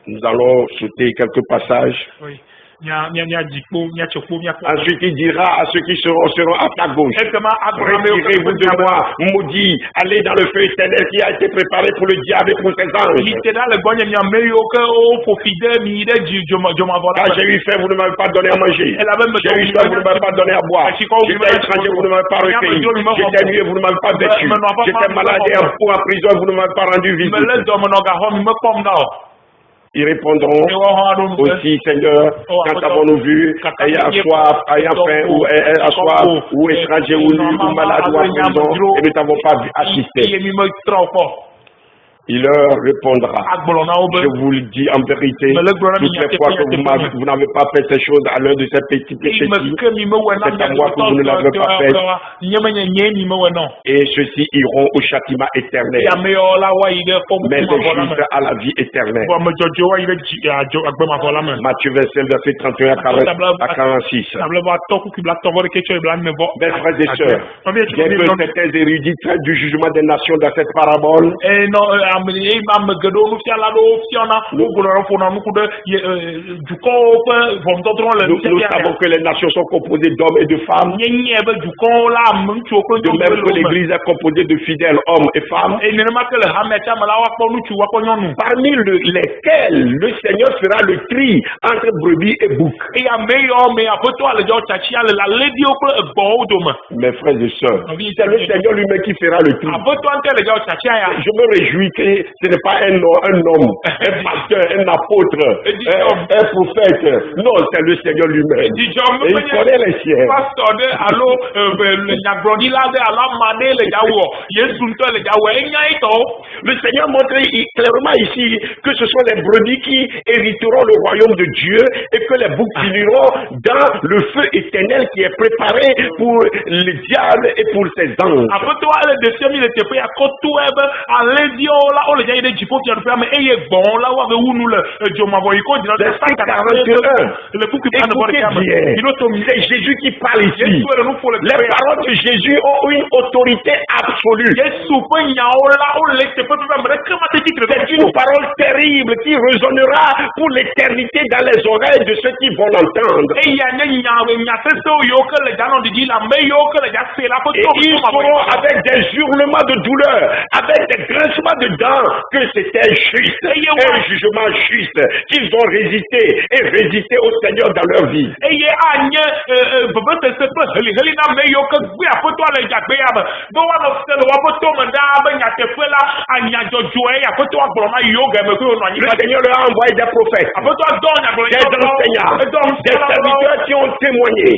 Nous allons sauter quelques passages. Ensuite il dira à ceux qui seront à ta gauche: retirez-vous de moi, maudits, allez dans le feu éternel qui a été préparé pour le diable et pour ses anges. Car j'ai eu faim, vous ne m'avez pas donné à manger. J'ai eu soif, vous ne m'avez pas donné à boire. J'étais étranger, vous ne m'avez pas recueilli. J'étais nu et vous ne m'avez pas vêtu. J'étais malade et en prison, vous ne m'avez pas rendu visible. Ils répondront aussi: Seigneur, quand avons-nous vu, ayant soif, ayant faim, ou ayant soif, ou étranger, ou nu, ou malade, ou en prison, et nous t'avons pas vu assister. Il leur répondra: je vous le dis en vérité, toutes les fois que vous n'avez pas fait ces choses à l'un de ces petits péchés, c'est à moi que vous ne l'avez pas fait. Et ceux-ci iront au châtiment éternel, mais les justes à la vie éternelle. Matthieu 25, verset 31 à 46. Mes frères et sœurs, bien que certains érudits traitent du jugement des nations dans cette parabole, nous savons que les nations sont composées d'hommes et de femmes, de même que l'église est composée de fidèles hommes et femmes, parmi lesquels le Seigneur fera le tri entre brebis et boucs. Mes frères et sœurs, c'est le Seigneur lui-même qui fera le tri. Je me réjouis que ce n'est pas un homme, un pasteur, un apôtre, un prophète. Non, c'est le Seigneur lui-même. Et il connaît les siens. Le Seigneur montre clairement ici que ce sont les brebis qui hériteront le royaume de Dieu et que les boucs finiront dans le feu éternel qui est préparé pour le diable et pour ses anges. C'est Jésus qui parle ici. Les paroles de Jésus ont une autorité absolue. C'est une parole terrible qui résonnera pour l'éternité dans les oreilles de ceux qui vont l'entendre. Et ils seront avec des hurlements de douleur, avec des grincements de dents, que c'était juste, un jugement juste, qu'ils ont résisté et résisté au Seigneur dans leur vie. Le Seigneur leur a envoyé des prophètes, des enseignants, des serviteurs qui ont témoigné,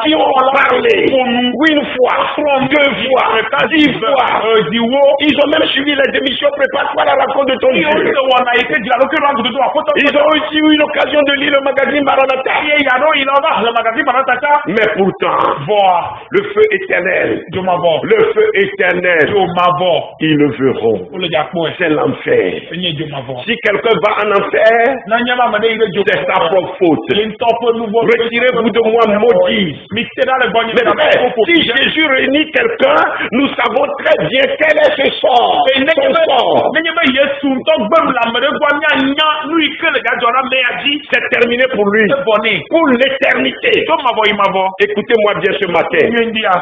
qui ont parlé une fois, 2 fois, 10 fois. Ils ont même suivi les émissions préparatoires à la rencontre de ton Dieu. Ils ont aussi eu l'occasion de lire le magazine Maranatha. Mais pourtant, le feu éternel, ils le verront. C'est l'enfer. Si quelqu'un va en enfer, c'est sa propre faute. Retirez-vous de moi, maudit. Mais frère, si Jésus réunit quelqu'un, nous savons très bien quel est ce sort. C'est terminé pour lui. Pour l'éternité. Écoutez-moi bien ce matin.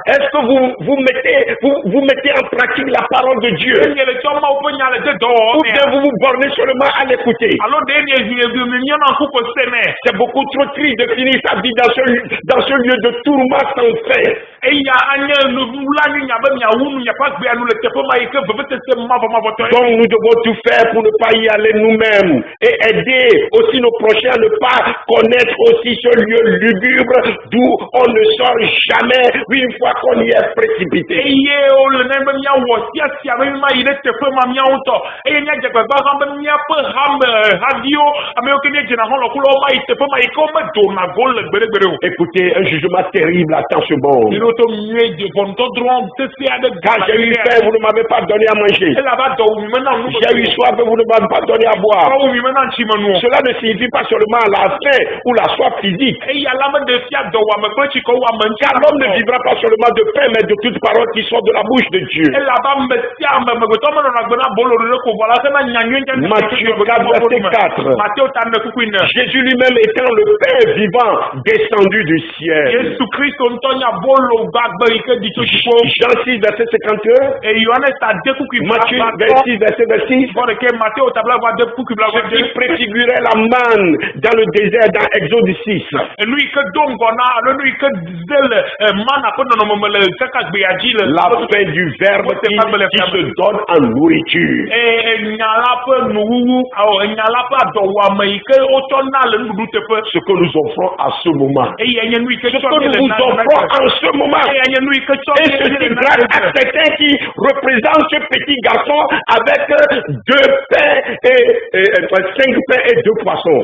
Est-ce que vous mettez en pratique la parole de Dieu? Ou bien vous vous bornez seulement à l'écouter? C'est beaucoup trop triste de finir sa vie dans ce lieu de tourment sans fin. Donc nous devons tout faire pour ne pas y aller nous-mêmes et aider aussi nos prochains à ne pas connaître aussi ce lieu lugubre d'où on ne sort jamais une fois qu'on y est précipité. Écoutez, un jugement terrible attend ce monde. Quand j'ai eu faim, vous ne m'avez pas donné à manger. J'ai eu soif, vous ne m'avez pas donné à boire. Cela ne signifie pas seulement la faim ou la soif physique. Car l'homme ne vivra pas seulement de pain, mais de toute parole qui sort de la bouche de Dieu. Matthieu 4, verset 4. Jésus lui-même étant le Père vivant descendu du ciel. Jean 6, verset 51. Matthieu 26, verset 6. Ce qui préfigurait la manne dans le désert dans Exode 6. La fin du Verbe qui se donne en nourriture. Ce que nous offrons à ce moment. Ce que nous vous offrons en ce moment. Et ceci grâce à certains qui représentent ce petit garçon avec 2 pains et 5 pains et 2 poissons.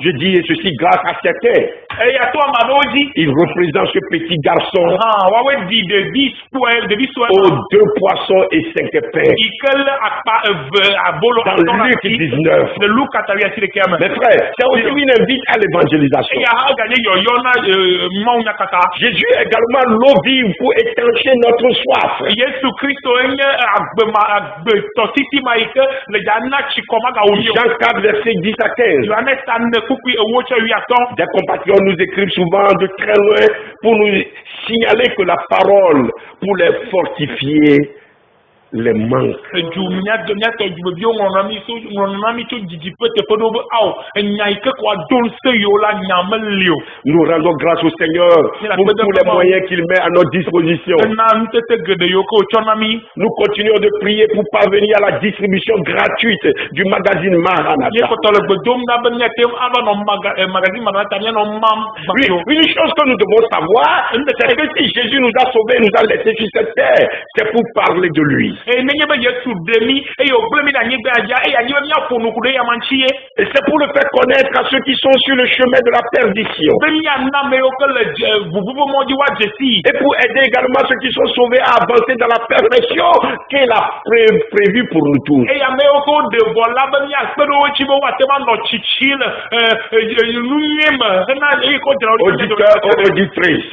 Je dis ceci grâce à certains. Il représente ce petit garçon aux 2 poissons et 5 pains. Dans Luc 19. Mes frères, c'est aussi une invite à l'évangélisation. Jésus est également l'eau vive pour étancher notre soif. Jean 4, verset 10 à 15. Des compatriotes nous écrivent souvent de très loin pour nous signaler que la parole, pour les fortifier, les manques. Edu miato djubio ngonami to djipete podo au nyaike kwa dolse yo la nyamelio. Nous rendons grâce au Seigneur pour tous les moyens qu'il met à notre disposition. Nous continuons de prier pour parvenir à la distribution gratuite du magazine Maranatha. Une chose que nous devons savoir, c'est que si Jésus nous a sauvés, nous a laissés sur cette terre, c'est pour parler de lui. Et c'est pour le faire connaître à ceux qui sont sur le chemin de la perdition. Et pour aider également ceux qui sont sauvés à avancer dans la perfection qu'il a prévue pour nous tous. Auditeurs et auditrices,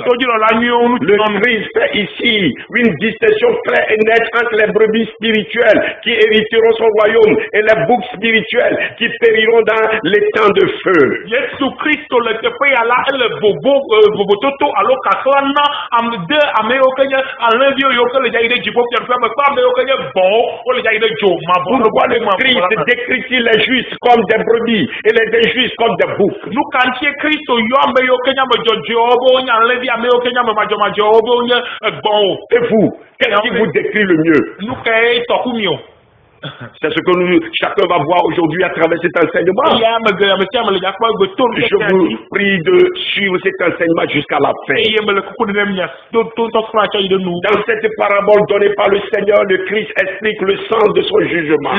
le Christ fait ici une distinction claire et nette entre les brebis spirituelles qui hériteront son royaume et les boucs spirituels qui périront dans les temps de feu. Pourquoi le Christ décrit-il les justes comme des brebis et les injustes comme des boucs? Et vous, qu'est-ce qui vous décrit le mieux? C'est ce que chacun va voir aujourd'hui à travers cet enseignement. Je vous prie de suivre cet enseignement jusqu'à la fin. Dans cette parabole donnée par le Seigneur, le Christ explique le sens de son jugement.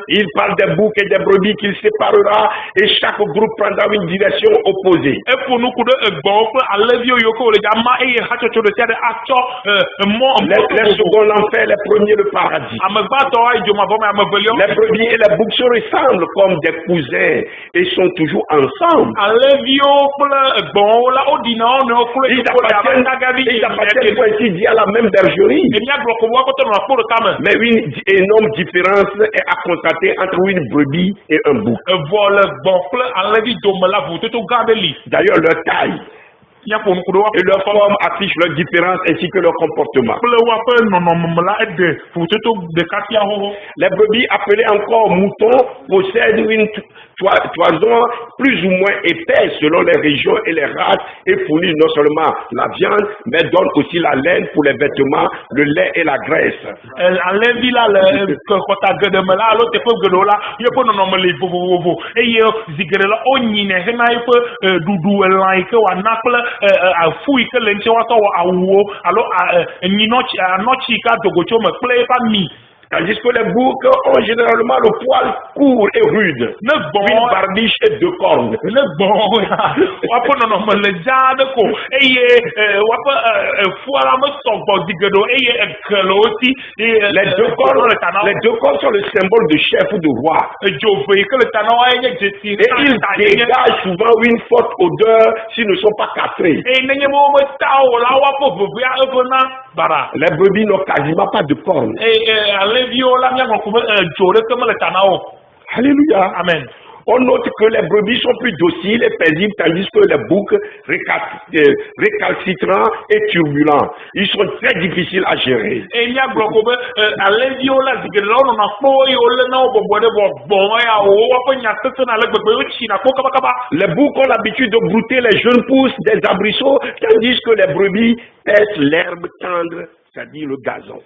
Il parle des boucs et des brebis qu'il séparera et chaque groupe prendra une direction opposée. Les seconds l'enfer, les premiers le paradis. Les brebis et les boucs se ressemblent comme des cousins et sont toujours ensemble. Ils appartiennent pour ainsi dire à la même bergerie. Mais une énorme différence est à constater entre une brebis et un bouc. D'ailleurs, leur taille et leur forme affichent leur différence ainsi que leur comportement. Les brebis, appelées encore moutons, possèdent une toison plus ou moins épaisse selon les régions et les races et fournissent non seulement la viande, mais donnent aussi la laine pour les vêtements, le lait et la graisse. Tandis que les boucs ont généralement le poil court et rude, une barbiche et deux cornes. Les deux cornes sont le symbole de chef ou de roi. Et ils dégagent souvent une forte odeur s'ils ne sont pas castrés. Les brebis n'ont quasiment pas de cornes. Alléluia. Amen. On note que les brebis sont plus dociles et paisibles, tandis que les boucs récalcitrants et turbulents. Ils sont très difficiles à gérer. Les boucs ont l'habitude de brouter les jeunes pousses des arbrisseaux, tandis que les brebis pèsent l'herbe tendre, c'est-à-dire le gazon.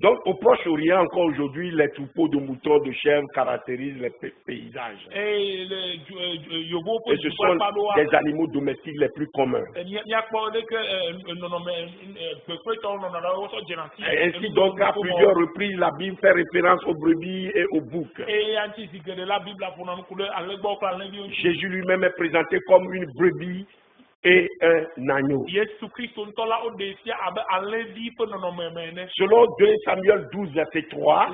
Donc au Proche-Orient encore aujourd'hui, les troupeaux de moutons, de chèvres caractérisent les paysages. Et ce sont des animaux domestiques les plus communs. Et ainsi donc à plusieurs reprises la Bible fait référence aux brebis et aux boucs. Jésus lui-même est présenté comme une brebis et un agneau. Selon 2 Samuel 12, verset 3,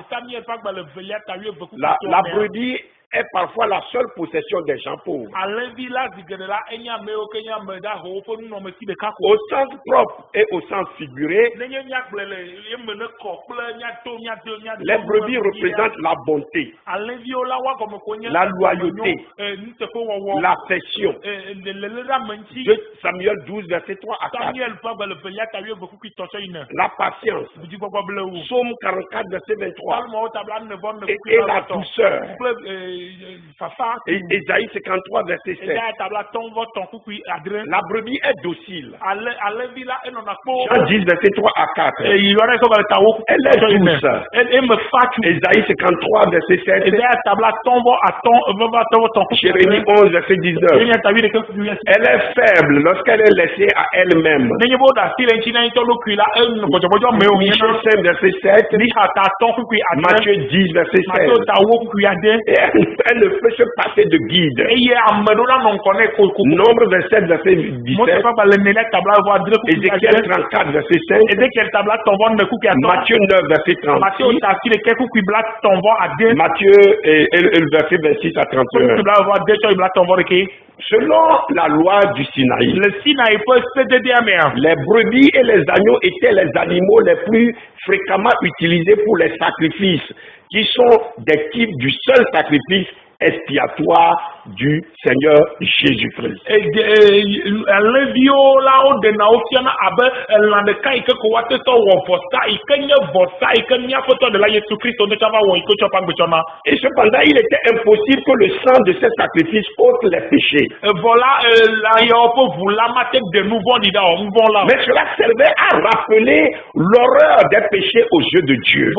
la brebis est parfois la seule possession des gens pauvres. Au sens propre et au sens figuré, les brebis représentent la bonté, la loyauté, l'affection. 2 Samuel 12, verset 3 à 4. La patience. Psaume 44, verset 23. Et la douceur. Et Ésaïe 53, verset 7. La brebis est docile. Jean 10, verset 3 à 4. Elle est douce. Ésaïe 53, verset 7. Jérémie 11, verset 19. Elle est faible lorsqu'elle est laissée à elle-même. Michée 5, verset 7. Matthieu 10, verset 16. Et elle ne peut se passer de guide. Nombre 27, verset 17. Ézéchiel 34, verset 5. Matthieu 9, verset 36. Matthieu verset 26 à 31. Selon la loi du Sinaï, les brebis et les agneaux étaient les animaux les plus fréquemment utilisés pour les sacrifices, qui sont des types du seul sacrifice expiatoire du Seigneur Jésus-Christ. Et cependant, il était impossible que le sang de ces sacrifices ôte les péchés. Mais cela servait à rappeler l'horreur des péchés aux yeux de Dieu.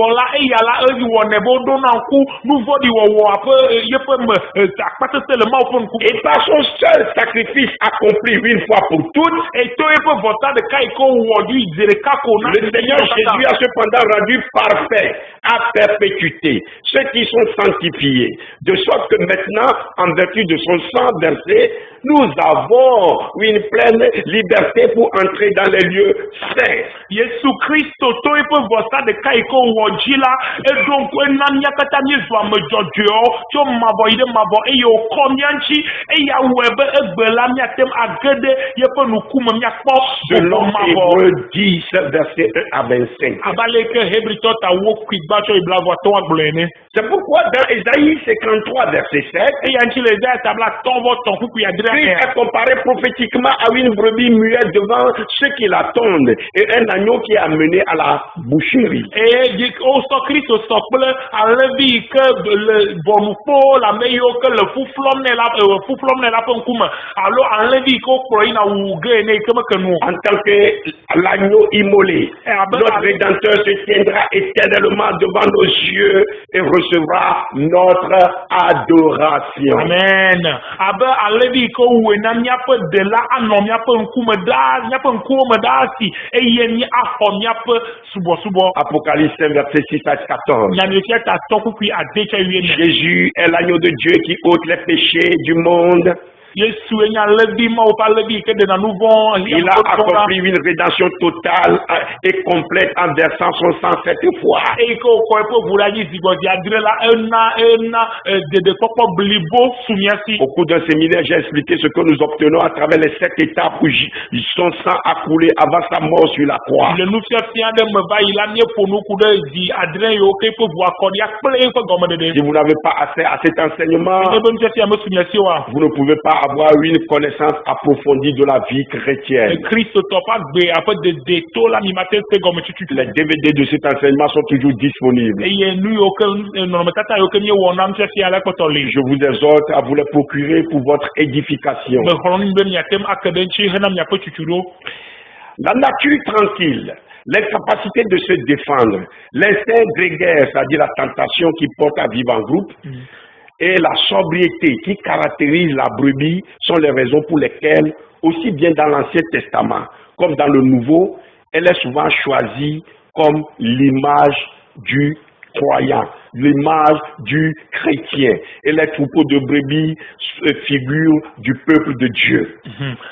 Et par son seul sacrifice accompli une fois pour toutes, le Seigneur Jésus a cependant rendu parfait à perpétuité ceux qui sont sanctifiés, de sorte que maintenant, en vertu de son sang versé, nous avons une pleine liberté pour entrer dans les lieux saints. Selon Hébreux 10, verset 1 à 25. C'est pourquoi dans Ésaïe 53, verset 7, Christ est comparé prophétiquement à une brebis muette devant ceux qui l'attendent et un agneau qui est amené à la boucherie. En tant que l'agneau immolé, notre Rédempteur se tiendra éternellement devant nos yeux et recevra notre adoration. Amen. Apocalypse 5, verset 6 à 14. Jésus est l'agneau de Dieu qui ôte les péchés du monde. Il a accompli une rédemption totale et complète en versant son sang 7 fois. Au cours d'un séminaire, j'ai expliqué ce que nous obtenons à travers les 7 étapes où son sang a coulé avant sa mort sur la croix. Si vous n'avez pas accès à cet enseignement, vous ne pouvez pas avoir une connaissance approfondie de la vie chrétienne. Les DVD de cet enseignement sont toujours disponibles. Je vous exhorte à vous les procurer pour votre édification. La nature tranquille, l'incapacité de se défendre, l'instinct grégaire, c'est-à-dire la tentation qui porte à vivre en groupe, et la sobriété qui caractérise la brebis sont les raisons pour lesquelles, aussi bien dans l'Ancien Testament comme dans le Nouveau, elle est souvent choisie comme l'image du croyant. l'image du chrétien. Et les troupeaux de brebis figurent du peuple de Dieu.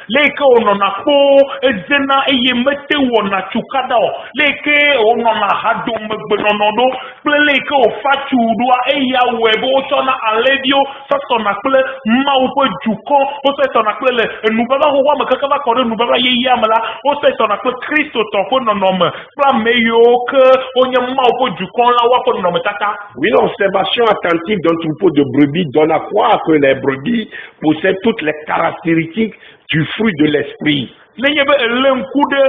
Leke onona ko ezena eye mete wona tukada o. Leke onona hado megbenono ple leke o fatudua eya webo tona aledio sasona ple mau po juko o se tona ple le nubaba ho wa makaka ba ko nubaba ye yamala o se tona ple Kristo to ko nonome pla meyo ke onye mau po juko la wa ko nonome tata. Oui, l'observation attentive d'un troupeau de brebis donne à croire que les brebis possèdent toutes les caractéristiques du fruit de l'esprit. Nenye be lenkude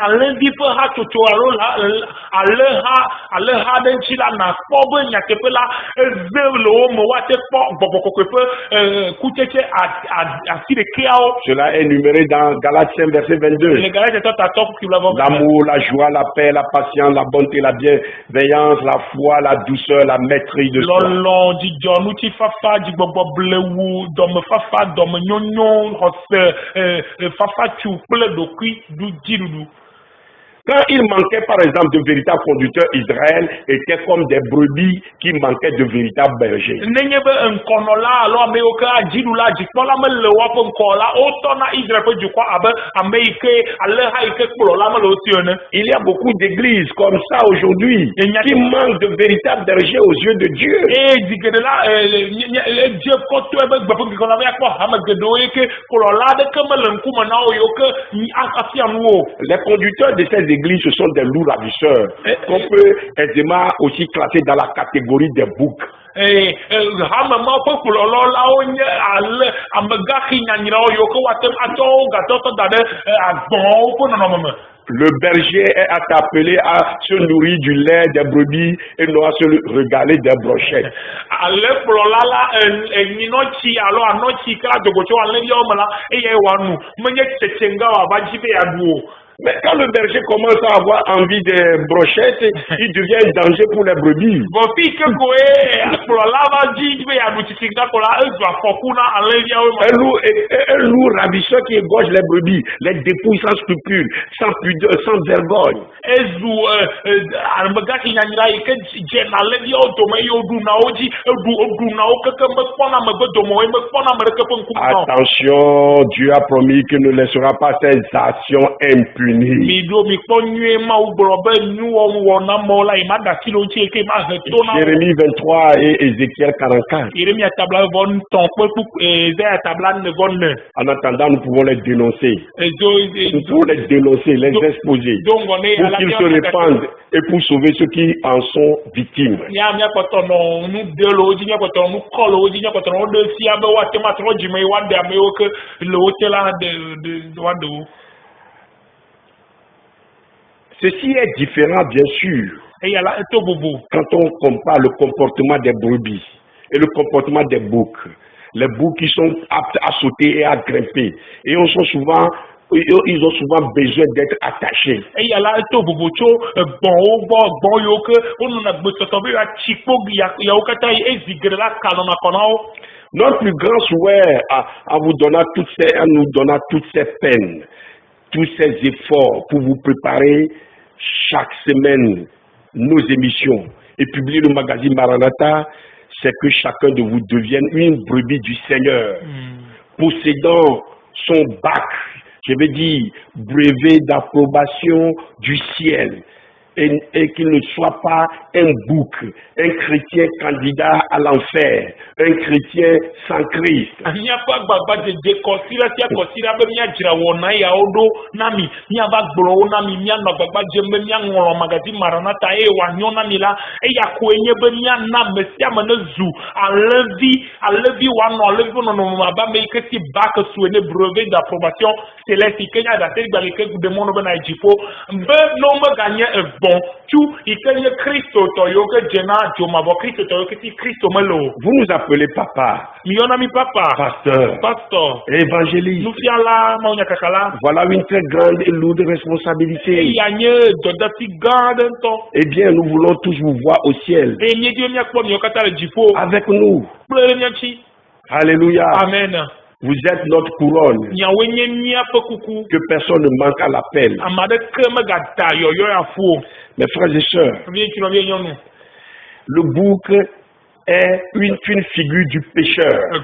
alendi pe ha toto alo ale ha den chila na fobe nyakepe la ezelo mo wate po boboko pe kucheche asire kiao. Cela est énuméré dans Galates 5 verset 22. Le Galates est top qui l'avons. L'amour, la joie, la paix, la patience, la bonté, la bienveillance, la foi, la douceur, la maîtrise de soi. Lolo di jonu ti fafa di gbogbo blewu dom fafa dom nyonyo hose fafa tu Quand il manquait par exemple de véritables conducteurs, Israël était comme des brebis qui manquaient de véritables bergers. Il y a beaucoup d'églises comme ça aujourd'hui qui manquent de véritables bergers aux yeux de Dieu. Les conducteurs de ces églises, ce sont des loups ravisseurs qu'on peut aisément aussi classer dans la catégorie des boucs. Le berger est appelé à se nourrir du lait des brebis et non à se regaler des brochettes. Mais quand le berger commence à avoir envie des brochettes, il devient un danger pour les brebis. Un loup ravisseur qui égorge les brebis, les dépouille sans scrupule, sans pudeur, sans vergogne. Attention, Dieu a promis qu'il ne laissera pas ses actions impues. Jérémie 23 et Ézéchiel 44. En attendant, nous pouvons les dénoncer. Nous pouvons les dénoncer, les exposer. Pour qu'ils se répandent et pour sauver ceux qui en sont victimes. Ceci est différent, bien sûr, quand on compare le comportement des brebis et le comportement des boucs. Les boucs qui sont aptes à sauter et à grimper. Et ils ont souvent besoin d'être attachés. Notre plus grand souhait en nous donnant toutes ces peines, tous ces efforts pour vous préparer chaque semaine nos émissions et publier le magazine Maranatha, c'est que chacun de vous devienne une brebis du Seigneur, possédant son bac, je veux dire brevet d'approbation du ciel, et qu'il ne soit pas un bouc, un chrétien candidat à l'enfer, un chrétien sans Christ. Vous nous appelez papa, pasteur, évangéliste. Voilà une très grande et lourde responsabilité. Eh bien, nous voulons tous vous voir au ciel avec nous. Alléluia. Amen. Vous êtes notre couronne. Que personne ne manque à l'appel. Mes frères et sœurs, le bouc est une figure du pécheur.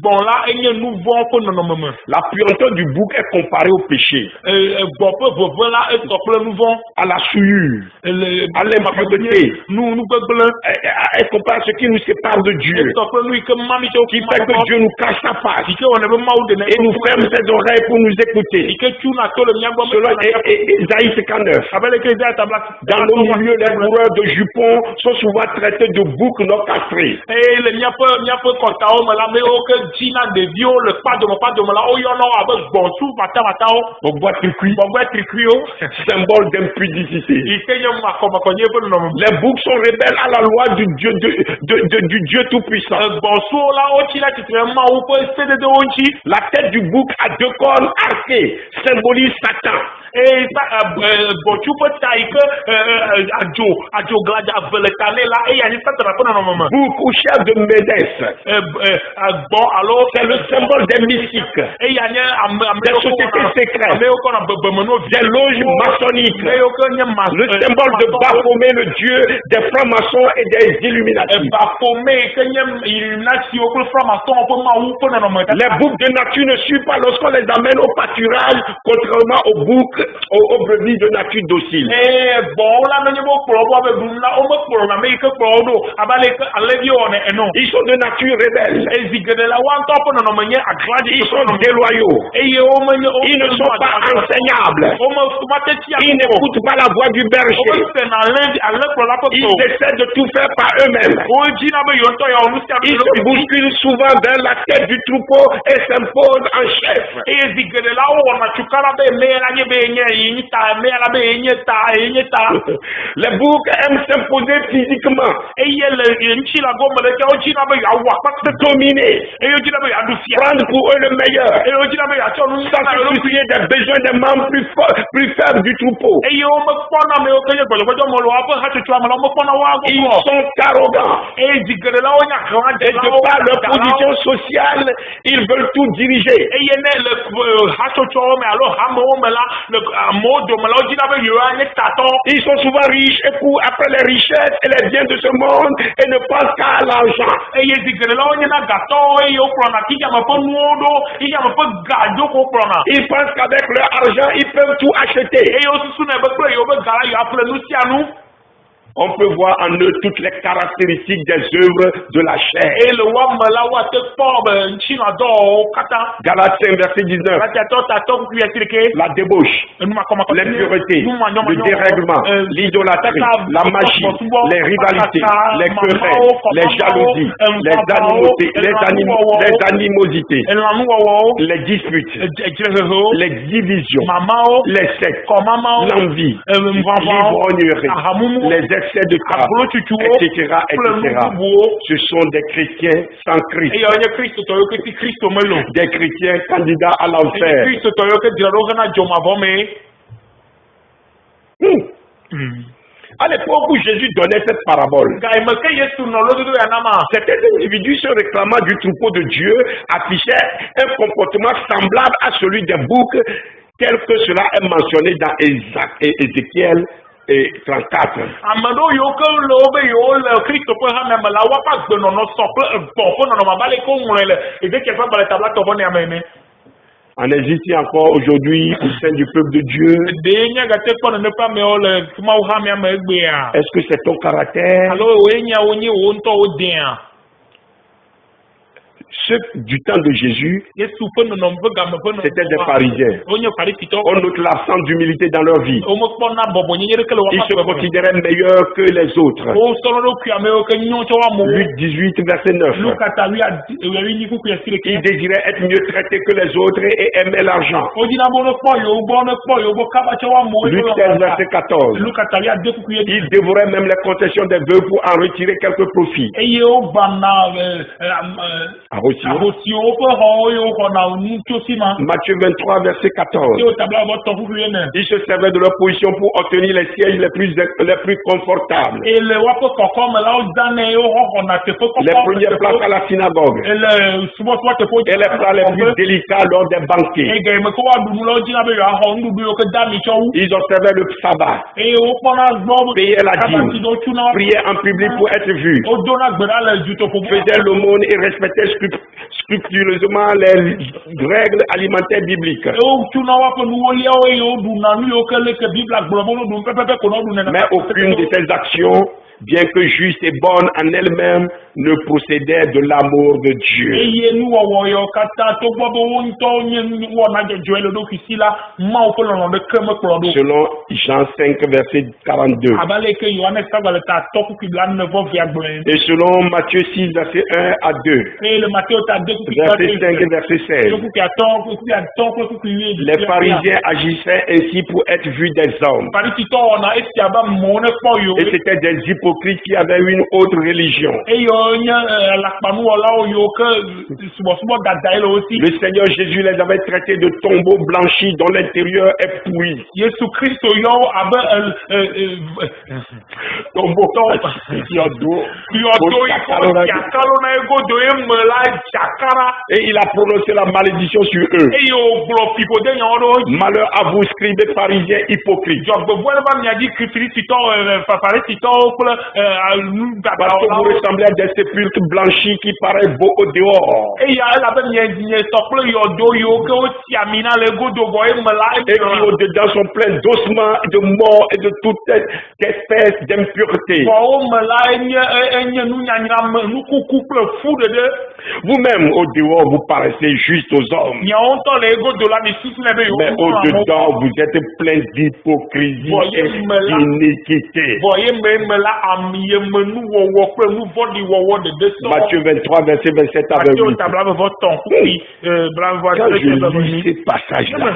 Bon là, il y a un nouveau pour nous nommer. La puanteur du bouc est comparée au péché, Bon, voilà, à la souillure, à l'impureté. Nous, Elle compare à ce qui nous sépare de Dieu, qui fait que Dieu nous cache sa face et nous ferme ses oreilles pour nous écouter. Selon Isaïe 59, dans nos milieux, les coureurs de jupons sont souvent traités de boucs non castrés. Symbole d'impudicité. Les boucs sont rebelles à la loi du Dieu Tout-Puissant. La tête du bouc a 2 cornes arquées symbolise Satan. Bouc ou chef de Médès, c'est le symbole des mystiques, des sociétés secrètes, des loges maçonniques, le symbole de Baphomet, le dieu des francs-maçons et des illuminatifs. Les boucs de nature ne suivent pas lorsqu'on les amène au pâturage, contrairement aux boucs, aux brebis de nature docile. Ils sont de nature rebelle. Ils sont déloyaux. Ils ne sont pas enseignables. Ils n'écoutent pas la voix du berger. Ils essaient de tout faire par eux-mêmes. Ils se bousculent souvent vers la tête du troupeau et s'imposent en chef. Les boucs aiment s'imposer physiquement, dominer, prendre pour eux le meilleur, sans se soucier des besoins des membres plus faibles du troupeau. Ils sont arrogants et de par leur position sociale, ils veulent tout diriger. Ils sont souvent riches et courent après les richesses et les biens de ce monde et ne pensent qu'à l'argent. Ils pensent qu'avec leur argent, ils peuvent tout acheter. On peut voir en eux toutes les caractéristiques des œuvres de la chair. Galates 5, verset 19. La débauche, l'impureté, le dérèglement, l'idolâtrie, la magie, les rivalités, les querelles, les jalousies, les animosités, les disputes, les divisions, les sectes, l'envie, l'ivrognerie, les excès de cas, etc., etc. Ce sont des chrétiens sans Christ. Des chrétiens candidats à l'enfer. À l'époque où Jésus donnait cette parabole, certains individus se réclamant du troupeau de Dieu affichaient un comportement semblable à celui des boucs, tel que cela est mentionné dans Ézéchiel 34. En Égypte encore aujourd'hui au sein du peuple de Dieu. Est-ce que c'est ton caractère? Ceux du temps de Jésus, c'était des pharisiens. On note l'absence d'humilité dans leur vie. Ils se considéraient meilleurs que les autres. Luc 18, verset 9. Ils désiraient être mieux traités que les autres et aimaient l'argent. Luc 16, verset 14. Ils dévoraient même les concessions des vœux pour en retirer quelques profits. Arosio. Arosio ƒe xɔwo ye woxɔna nu tso fi ma. Matthieu 23, verset Ye 14. wotabla vɔ tɔ ƒuƒlu ene. Ils se servaient de leur position pour obtenir les sièges les plus confortables. Et le woƒe kɔkɔme la wodanɛ ye woxɔna teƒe kɔkɔ. Les premières places à la synagogue. Et le subɔsubɔ teƒewo. Et les plats les plus délicats lors des banquets. Et gɛmɛ ko woaɖu nu la wodzina be yewoaxɔ nuɖuɖu yiwo ke da mi tsɔ wu. Ils observaient le sabbat. Eye wokpɔna gbɔ. Payaient la dîme. Priaient en public pour être vus. Wodona gbe ɖa le dutoƒo. Faisaient l'aumône et respectaient scrupuleusement les règles alimentaires bibliques. Mais aucune de ces actions, bien que juste et bonne en elle-même, ne procédait de l'amour de Dieu. Selon Jean 5, verset 42. Et selon Matthieu 6, verset 1 à 2. Verset 5 et verset 16. Les pharisiens agissaient ainsi pour être vus des hommes. Et c'était des hypocrites qui avaient une autre religion. Le Seigneur Jésus les avait traités de tombeaux blanchis dont l'intérieur est pourri. Et il a prononcé la malédiction sur eux. Malheur à vous, scribes et pharisiens hypocrites. Parce que vous ressemblez à des sépulcres blanchis qui paraissent beaux au dehors. Et qui au-dedans sont pleins d'ossements, de morts et de toute espèce d'impureté. Vous-même, au dehors, vous paraissez juste aux hommes. Mais au-dedans, vous êtes pleins d'hypocrisie et d'iniquité. Matthieu 23, verset 27 à 28. Quand je lis ces passages-là,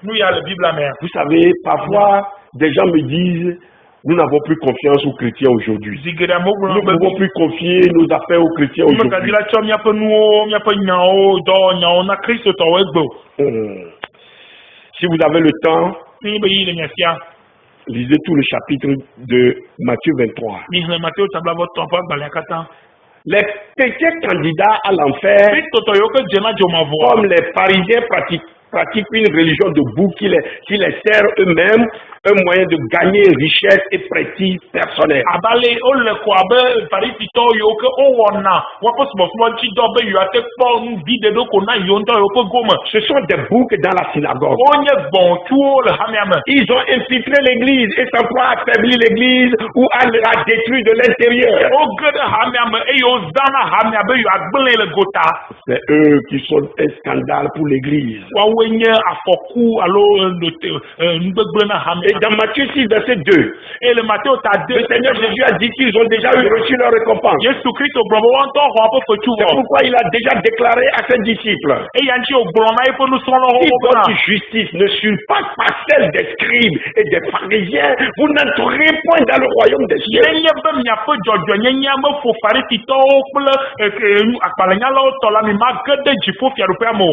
vous savez, parfois, des gens me disent, nous n'avons plus confiance aux chrétiens aujourd'hui. Nous ne pouvons plus confier nos affaires aux chrétiens aujourd'hui. Si vous avez le temps, lisez tout le chapitre de Matthieu 23. Les chrétiens candidats à l'enfer, comme les pharisiens pratiquent une religion de bouc qui les sert eux-mêmes un moyen de gagner richesse et prestige personnel. Ce sont des boucs dans la synagogue. Ils ont infiltré l'église et s'emploient à affaiblir l'église ou à la détruire de l'intérieur. C'est eux qui sont un scandale pour l'église. Et dans Matthieu 6, verset 2, le Seigneur Jésus a dit qu'ils ont déjà reçu leur récompense. C'est pourquoi il a déjà déclaré à ses disciples, si votre justice ne surpasse pas celle des scribes et des pharisiens, vous n'entrerez point dans le royaume des cieux.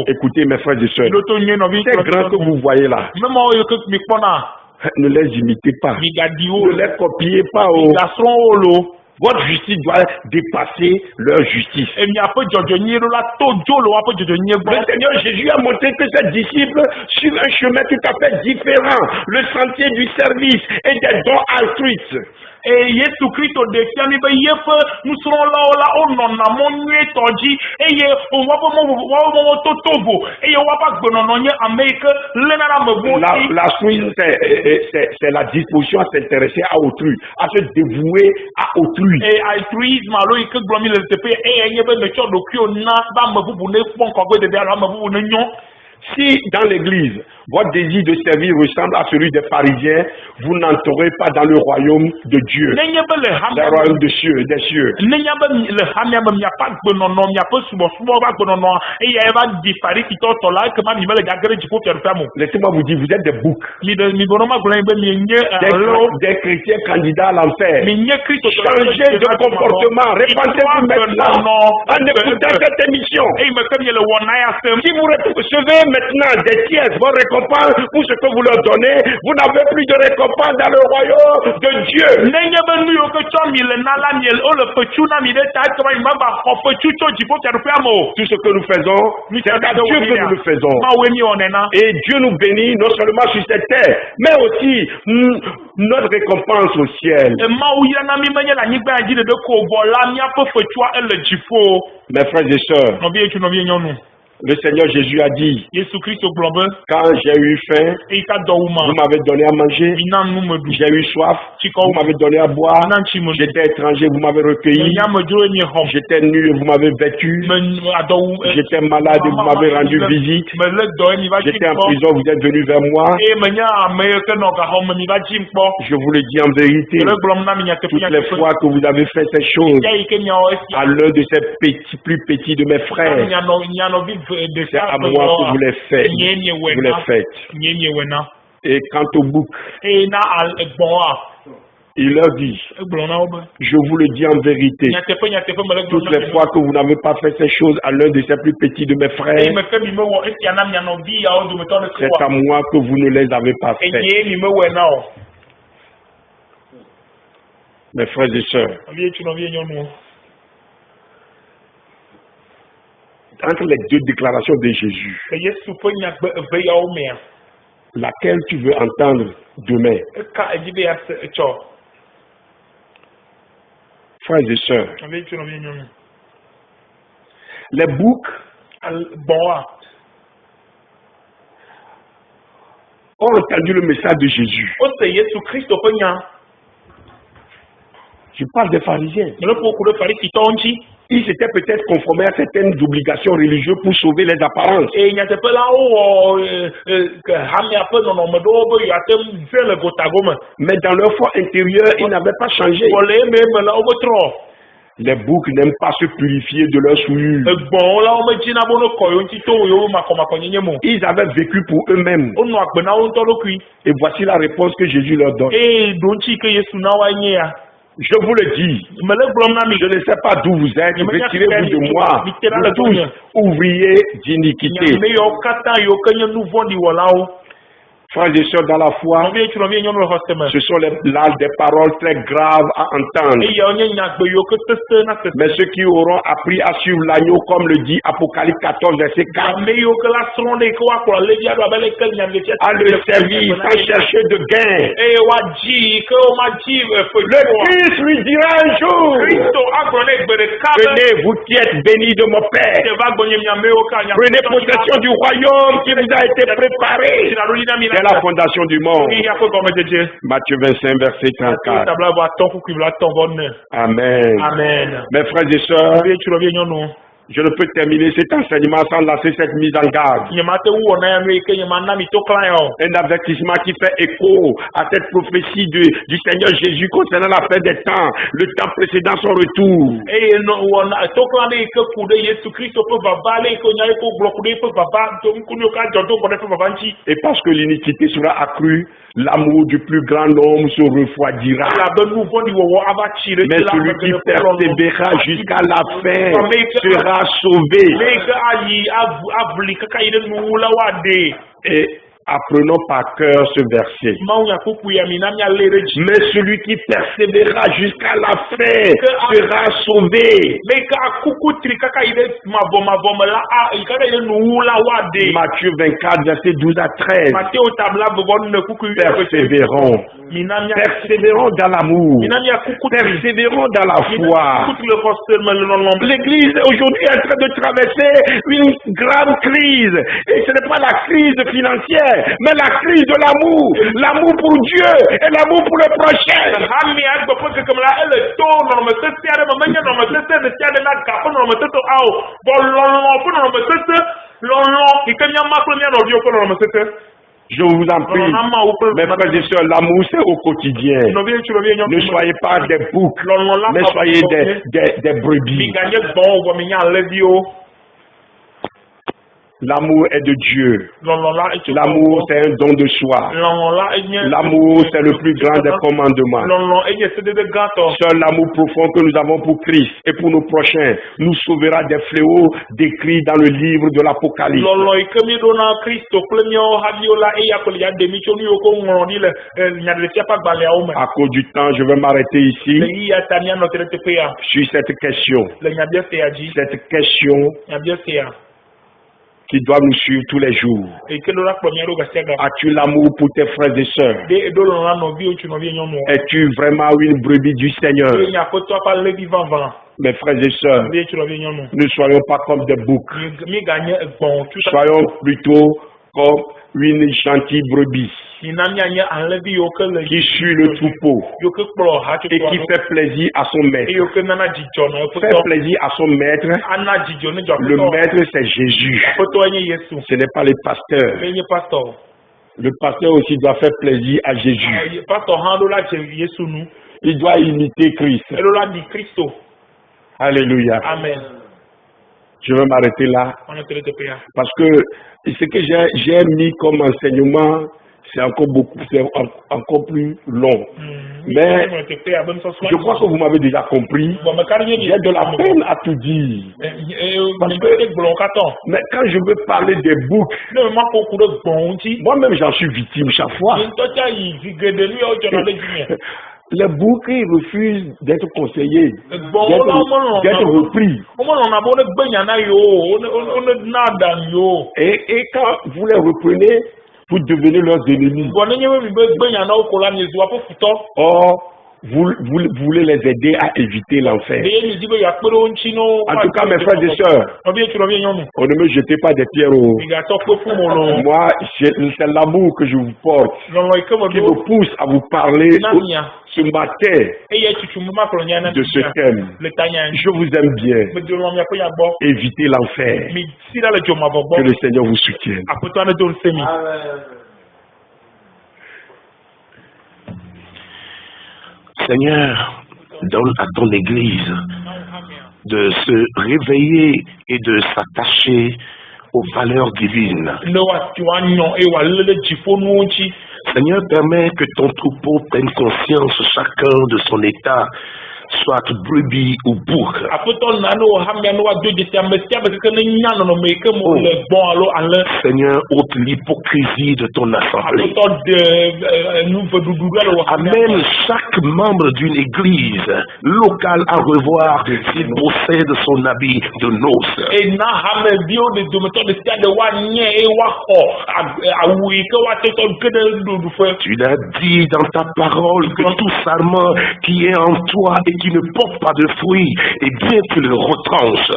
Écoutez mes frères et sœurs, ces grands que vous voyez là, ne les imitez pas, ne les copiez pas. Votre justice doit dépasser leur justice. Le Seigneur Jésus a montré que ses disciples suivent un chemin tout à fait différent, le sentier du service et des dons altruistes. Et Yesu Christo de fiami be yefe nusrɔ̃lawo la wonɔna mɔ nyuietɔ dzi eye woƒe totovo eye woƒe agbenɔnɔ nye ame yi ke léna ɖe amewo. L'altruisme c'est la disposition à s'intéresser à autrui, à se dévouer à autrui. Et altruisme alo yi ke gblɔm le teƒe eye nye be metsɔ ɖokuiwo na be ame bubu ne kpɔ ŋkɔgbe dede alo ame bubu ne nyɔ. Si dans l'église, votre désir de servir ressemble à celui des pharisiens, vous n'entrerez pas dans le royaume de Dieu, nenye be le le hamia royaume des cieux. nenye be le hamia be miapa gbenono miape subɔsubɔ ba gbenono eye eva di farisitɔ tɔ la eke ma mi me le gagere dziƒo fiaɖuƒea mo Laissez-moi vous dire, vous êtes des boucs, mi bɔnɔ ma gblɔ be mi nye des chrétiens candidats à l'enfer. mi nye kristo Changez de comportement, répandez-vous maintenant en écoutant cette émission. eye me ke mi le wɔna ya sem Si vous recevez maintenant des tiers, vos récompenses pour ce que vous leur donnez, vous n'avez plus de récompense dans le royaume de Dieu. nenye be nu yiwo ke tsɔ mi le na la mi wo le fetsu na mi ɖe ta ekema mi ma ba xɔ fetsu tso dziƒo fiaɖuƒea me o Tout ce que nous faisons, c'est à Dieu que nous le faisons. mawoe mi wɔnɛ na Et Dieu nous bénit non seulement sur cette terre, mais aussi notre récompense au ciel. mawu yra na mi menye le anyigba ya dzi ɖeɖe ko o vɔ la miaƒe fetsua ele dziƒo Mes frères et sœurs, nɔvie ŋutsu nɔvie nyɔnu le Seigneur Jésus a dit, Yesu Kristo gblɔ be quand j'ai eu faim, eyika dɔ wu ma vous m'avez donné à manger, mi na nu me ɖu j'ai eu soif, tsikɔ vous m'avez donné à boire, na ŋtsi me ɖu j'étais étranger, vous m'avez recueilli, nye amedzro nye xɔm j'étais nu et vous m'avez vêtu, me adɔwu j'étais malade et vous m'avez rendu visite, me le dɔ ye mi va dzi j'étais en kpɔ prison, vous êtes venu vers moi. eye menye ame yi ke nɔ gaxɔ me mi va dzi kpɔ Je vous le dis en vérité, le gblɔm na mi nyateƒe toutes les fois que vous avez fait ces choses ya yi ke miawɔ esi à l'un de ces plus petits de mes frères, mianɔvi c'est à moi que vous les faites. nye nye Vous les wena faites. nye nye wena Et quant au bouc, eye na gbɔn il leur dit, egblɔ na wo be je vous le dis en vérité, nyateƒe me le gblɔ toutes les fois que vous n'avez pas fait ces choses à l'un de ces plus petits de mes eye frères, me ke mi mewɔ esia na mianɔvi yawo dometɔ ɖeke c'est à moi que vous ne les avez pas fait. eye mi mewɔe na o Mes frères et sœurs, nɔvie ŋutsu nɔvie nyɔnuwo entre les deux déclarations de Jésus, le Yesu ƒe nyagbe eve yawo mea laquelle tu veux entendre demain? eka edzi be yase etsɔ Frères et sœurs, nɔvie ŋutsu nɔvie nyɔnu les boucs gbɔn ont entendu le message de Jésus. wose Yesu Kristo ƒe nya Je parle des pharisiens. mele ƒo ku ɖe farisitɔwo ŋuti Ils s'étaient peut-être conformés à certaines obligations religieuses pour sauver les apparences. eye nyateƒelawo wɔ hamia ƒe nɔnɔme ɖewo be yeate ŋu ve le gotago me Mais dans leur foi intérieur, ils n'avaient pas changé. wɔ le eme me la wobe trɔ Les boucs n'aiment pas se purifier de leur souillure. egbɔ̃wo la wo medzina be ne kɔ yewo ŋuti to yewo makɔmakɔnyenye me o Ils avaient vécu pour eux-mêmes. wonɔ agbe na wo ŋutɔ ɖokui Et voici la réponse que Jésus leur donne. eye ɖo ŋuti ke Yesu na woe nye ya Je vous le dis, mele gblɔm na mi je ne sais pas d'où vous êtes, retirez-vous de moi, vous tous ouvriers d'iniquité. nyame yawo katã yiwo ke nye nu vɔ̃ɖi wɔlawo Frères et sœurs dans la foi, nɔvie ŋutsu nɔvie nyɔnu le xɔse me ce sont là des paroles très graves à entendre. eye yawo nye nyagbe yiwo ke sesẽ na sese Mais ceux qui auront appris à suivre l'agneau, comme le dit Apocalypse 14, verset 4, ame yiwo ke la srɔ̃ ɖe yi ke woakplɔ levia ɖo abe leke nyamefia à le servir sans chercher de gain. eye woadzi yi ke womadzi Le fetsuoa Christ lui dira un jour, Kristo agblɔ ne gbe ɖeka be venez, vous qui êtes bénis de mon Père, te va gbɔnye miamewo ka prenez possession du royaume qui vous a été préparé dès la fondation du monde. yaƒe gɔmedzedze Matthieu 25, verset 34. tabla vɔ atɔ kukui vɔ atɔ vɔ ne Amen. amen Mes frères et sœurs, nɔvie ŋutsu nɔvie nyɔnu je ne peux terminer cet enseignement sans lancer cette mise en garde. nyemate wu wɔna ya nu yi ke nyemana mi to klã ya o Un avertissement qui fait écho à cette prophétie du Seigneur Jésus concernant la fin des temps, le temps précédant son retour. eye wɔna to klã ɖe yi ke ku ɖe Yesu Kristo ƒe vava ɖe yi ke nya yi ke gblɔ ku ɖe yiƒe vava to ŋku yiwo ke adzɔ do gbɔ ɖe ƒe vava ŋuti Et parce que l'iniquité sera accrue, l'amour du plus grand nombre se refroidira. elabe nu vɔ̃ɖi wɔwɔ ava tsi ɖe Mais celui qui persévérera jusqu'à la fin sera sauvé. le yi ke ayi avli kaka yi ɖe nuwu la woaɖee Et apprenons par cœur ce verset. mawu nyakuku ya mi na mialé ɖe dzi Mais celui qui persévérera jusqu'à la fin sera sauvé. le yi ke akuku tri kaka yi ɖe mavɔ me la yi ke ɖe yi ɖe nuwu la woaɖee Matthieu 24, verset 12 à 13. Matthieu tabla vɔvɔ ne kuku Persévérons. mi na mia Persévérons dans l'amour. mi na mia kuku tri Persévérons dans la foi. kuku tri le xɔse me le lɔlɔm L'Église aujourd'hui est en train de traverser une grande crise. Et ce n'est pas la crise financière, mais la crise de l'amour. L'amour pour Dieu et l'amour pour le prochain. hami agbɔ ƒe keke me la ele to nɔnɔmesese aɖe me menye nɔnɔmesese ɖe sia ɖe na ga ƒe nɔnɔmesese awo bɔ lɔlɔ ƒe nɔnɔmesese lɔlɔ yi ke miama kple mia nɔviwo ƒe nɔnɔmesese Je vous en prie, mes frères et sœurs, l'amour c'est au quotidien. Ne soyez pas des boucs, mais soyez des brebis. L'amour est de Dieu. L'amour, c'est un don de soi. L'amour, c'est le plus grand des commandements. Seul l'amour profond que nous avons pour Christ et pour nos prochains nous sauvera des fléaux décrits dans le livre de l'Apocalypse. À cause du temps, je vais m'arrêter ici sur cette question. Cette question qui doit nous suivre tous les jours. As-tu l'amour pour tes frères et sœurs? Es-tu vraiment une brebis du Seigneur? Mes frères et sœurs, ne soyons pas comme des boucs. Soyons plutôt comme une gentille brebis qui suit le troupeau et qui fait plaisir à son maître. Fait plaisir à son maître. Le maître, c'est Jésus. Ce n'est pas les pasteurs. Le pasteur aussi doit faire plaisir à Jésus. Il doit imiter Christ. Alléluia. Amen. Je vais m'arrêter là. Parce que ce que j'ai mis comme enseignement, c'est encore plus long. Mais je crois que vous m'avez déjà compris. J'ai de la peine à tout dire. Parce que, mais quand je veux parler des boucs, moi-même j'en suis victime chaque fois. Les boucs, ils refusent d'être conseillés, d'être repris. Et quand vous les reprenez, vous devenez leurs ennemis. Or, vous voulez les aider à éviter l'enfer. En tout cas, mes frères et sœurs, on ne me jetez pas des pierres moi, c'est l'amour que je vous porte qui me pousse à vous parler ce matin de ce thème. Je vous aime bien. Évitez l'enfer. Que le Seigneur vous soutienne. Seigneur, donne à ton Église de se réveiller et de s'attacher aux valeurs divines. Seigneur, permets que ton troupeau prenne conscience chacun de son état, soit brebis ou bouc. Seigneur, ôte l'hypocrisie de ton assemblée. Amène chaque membre d'une église locale à revoir s'il possède son habit de noces. Tu l'as dit dans ta parole que tout sarment qui est en toi et qui ne porte pas de fruits, et bien tu le retranches.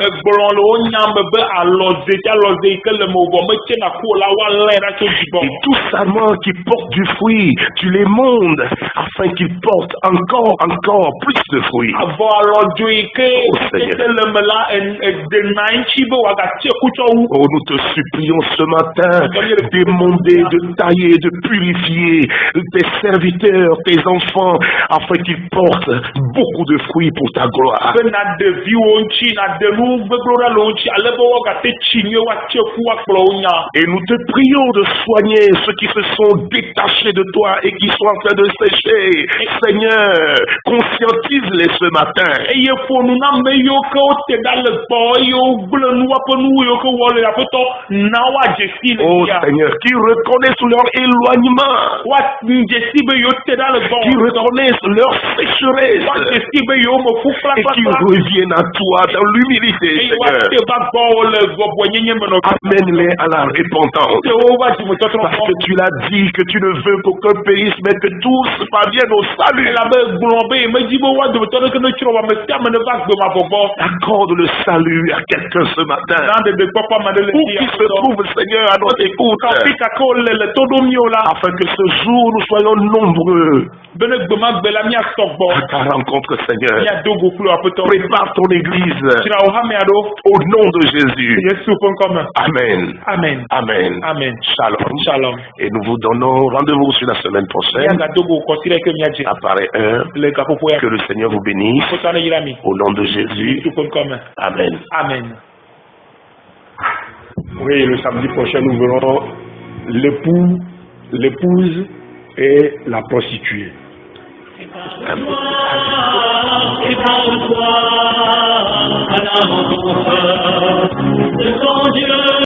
Et tout sarment qui porte du fruit, tu les mondes afin qu'ils portent encore plus de fruits. Oh, nous te supplions ce matin d'émonder, de tailler, de purifier tes serviteurs, tes enfants, afin qu'ils portent beaucoup de fruits pour ta gloire. Et nous te prions de soigner ceux qui se sont détachés de toi et qui sont en train de sécher. Seigneur, conscientise-les ce matin. Oh Seigneur, qui reconnaissent leur éloignement, qui reconnaissent leur sécheresse et qui reviennent à toi dans l'humilité, Seigneur. Amène-les à la repentance. Parce que tu l'as dit que tu ne veux qu'aucun périsse, mais que tous parviennent au salut. Accorde le salut à quelqu'un ce matin. Où qu'il se trouve, Seigneur, à notre écoute. Afin que ce jour nous soyons nombreux à ta rencontre, Seigneur. Nyadogo kulu apoto. Prépare ton église Tira ohame ado. au nom de Jésus. Yesu konkome. Amen. Amen. Amen. Amen. Shalom. Shalom. Et nous vous donnons rendez-vous sur la semaine prochaine Nyadogo kotire ke miaje. à pareille heure. Le kapopo ya. Que le Seigneur vous bénisse. Kotane yirami. Au nom de Jésus. Yesu konkome. Amen. Amen. Oui, le samedi prochain, nous verrons l'époux, l'épouse et la prostituée. Dieu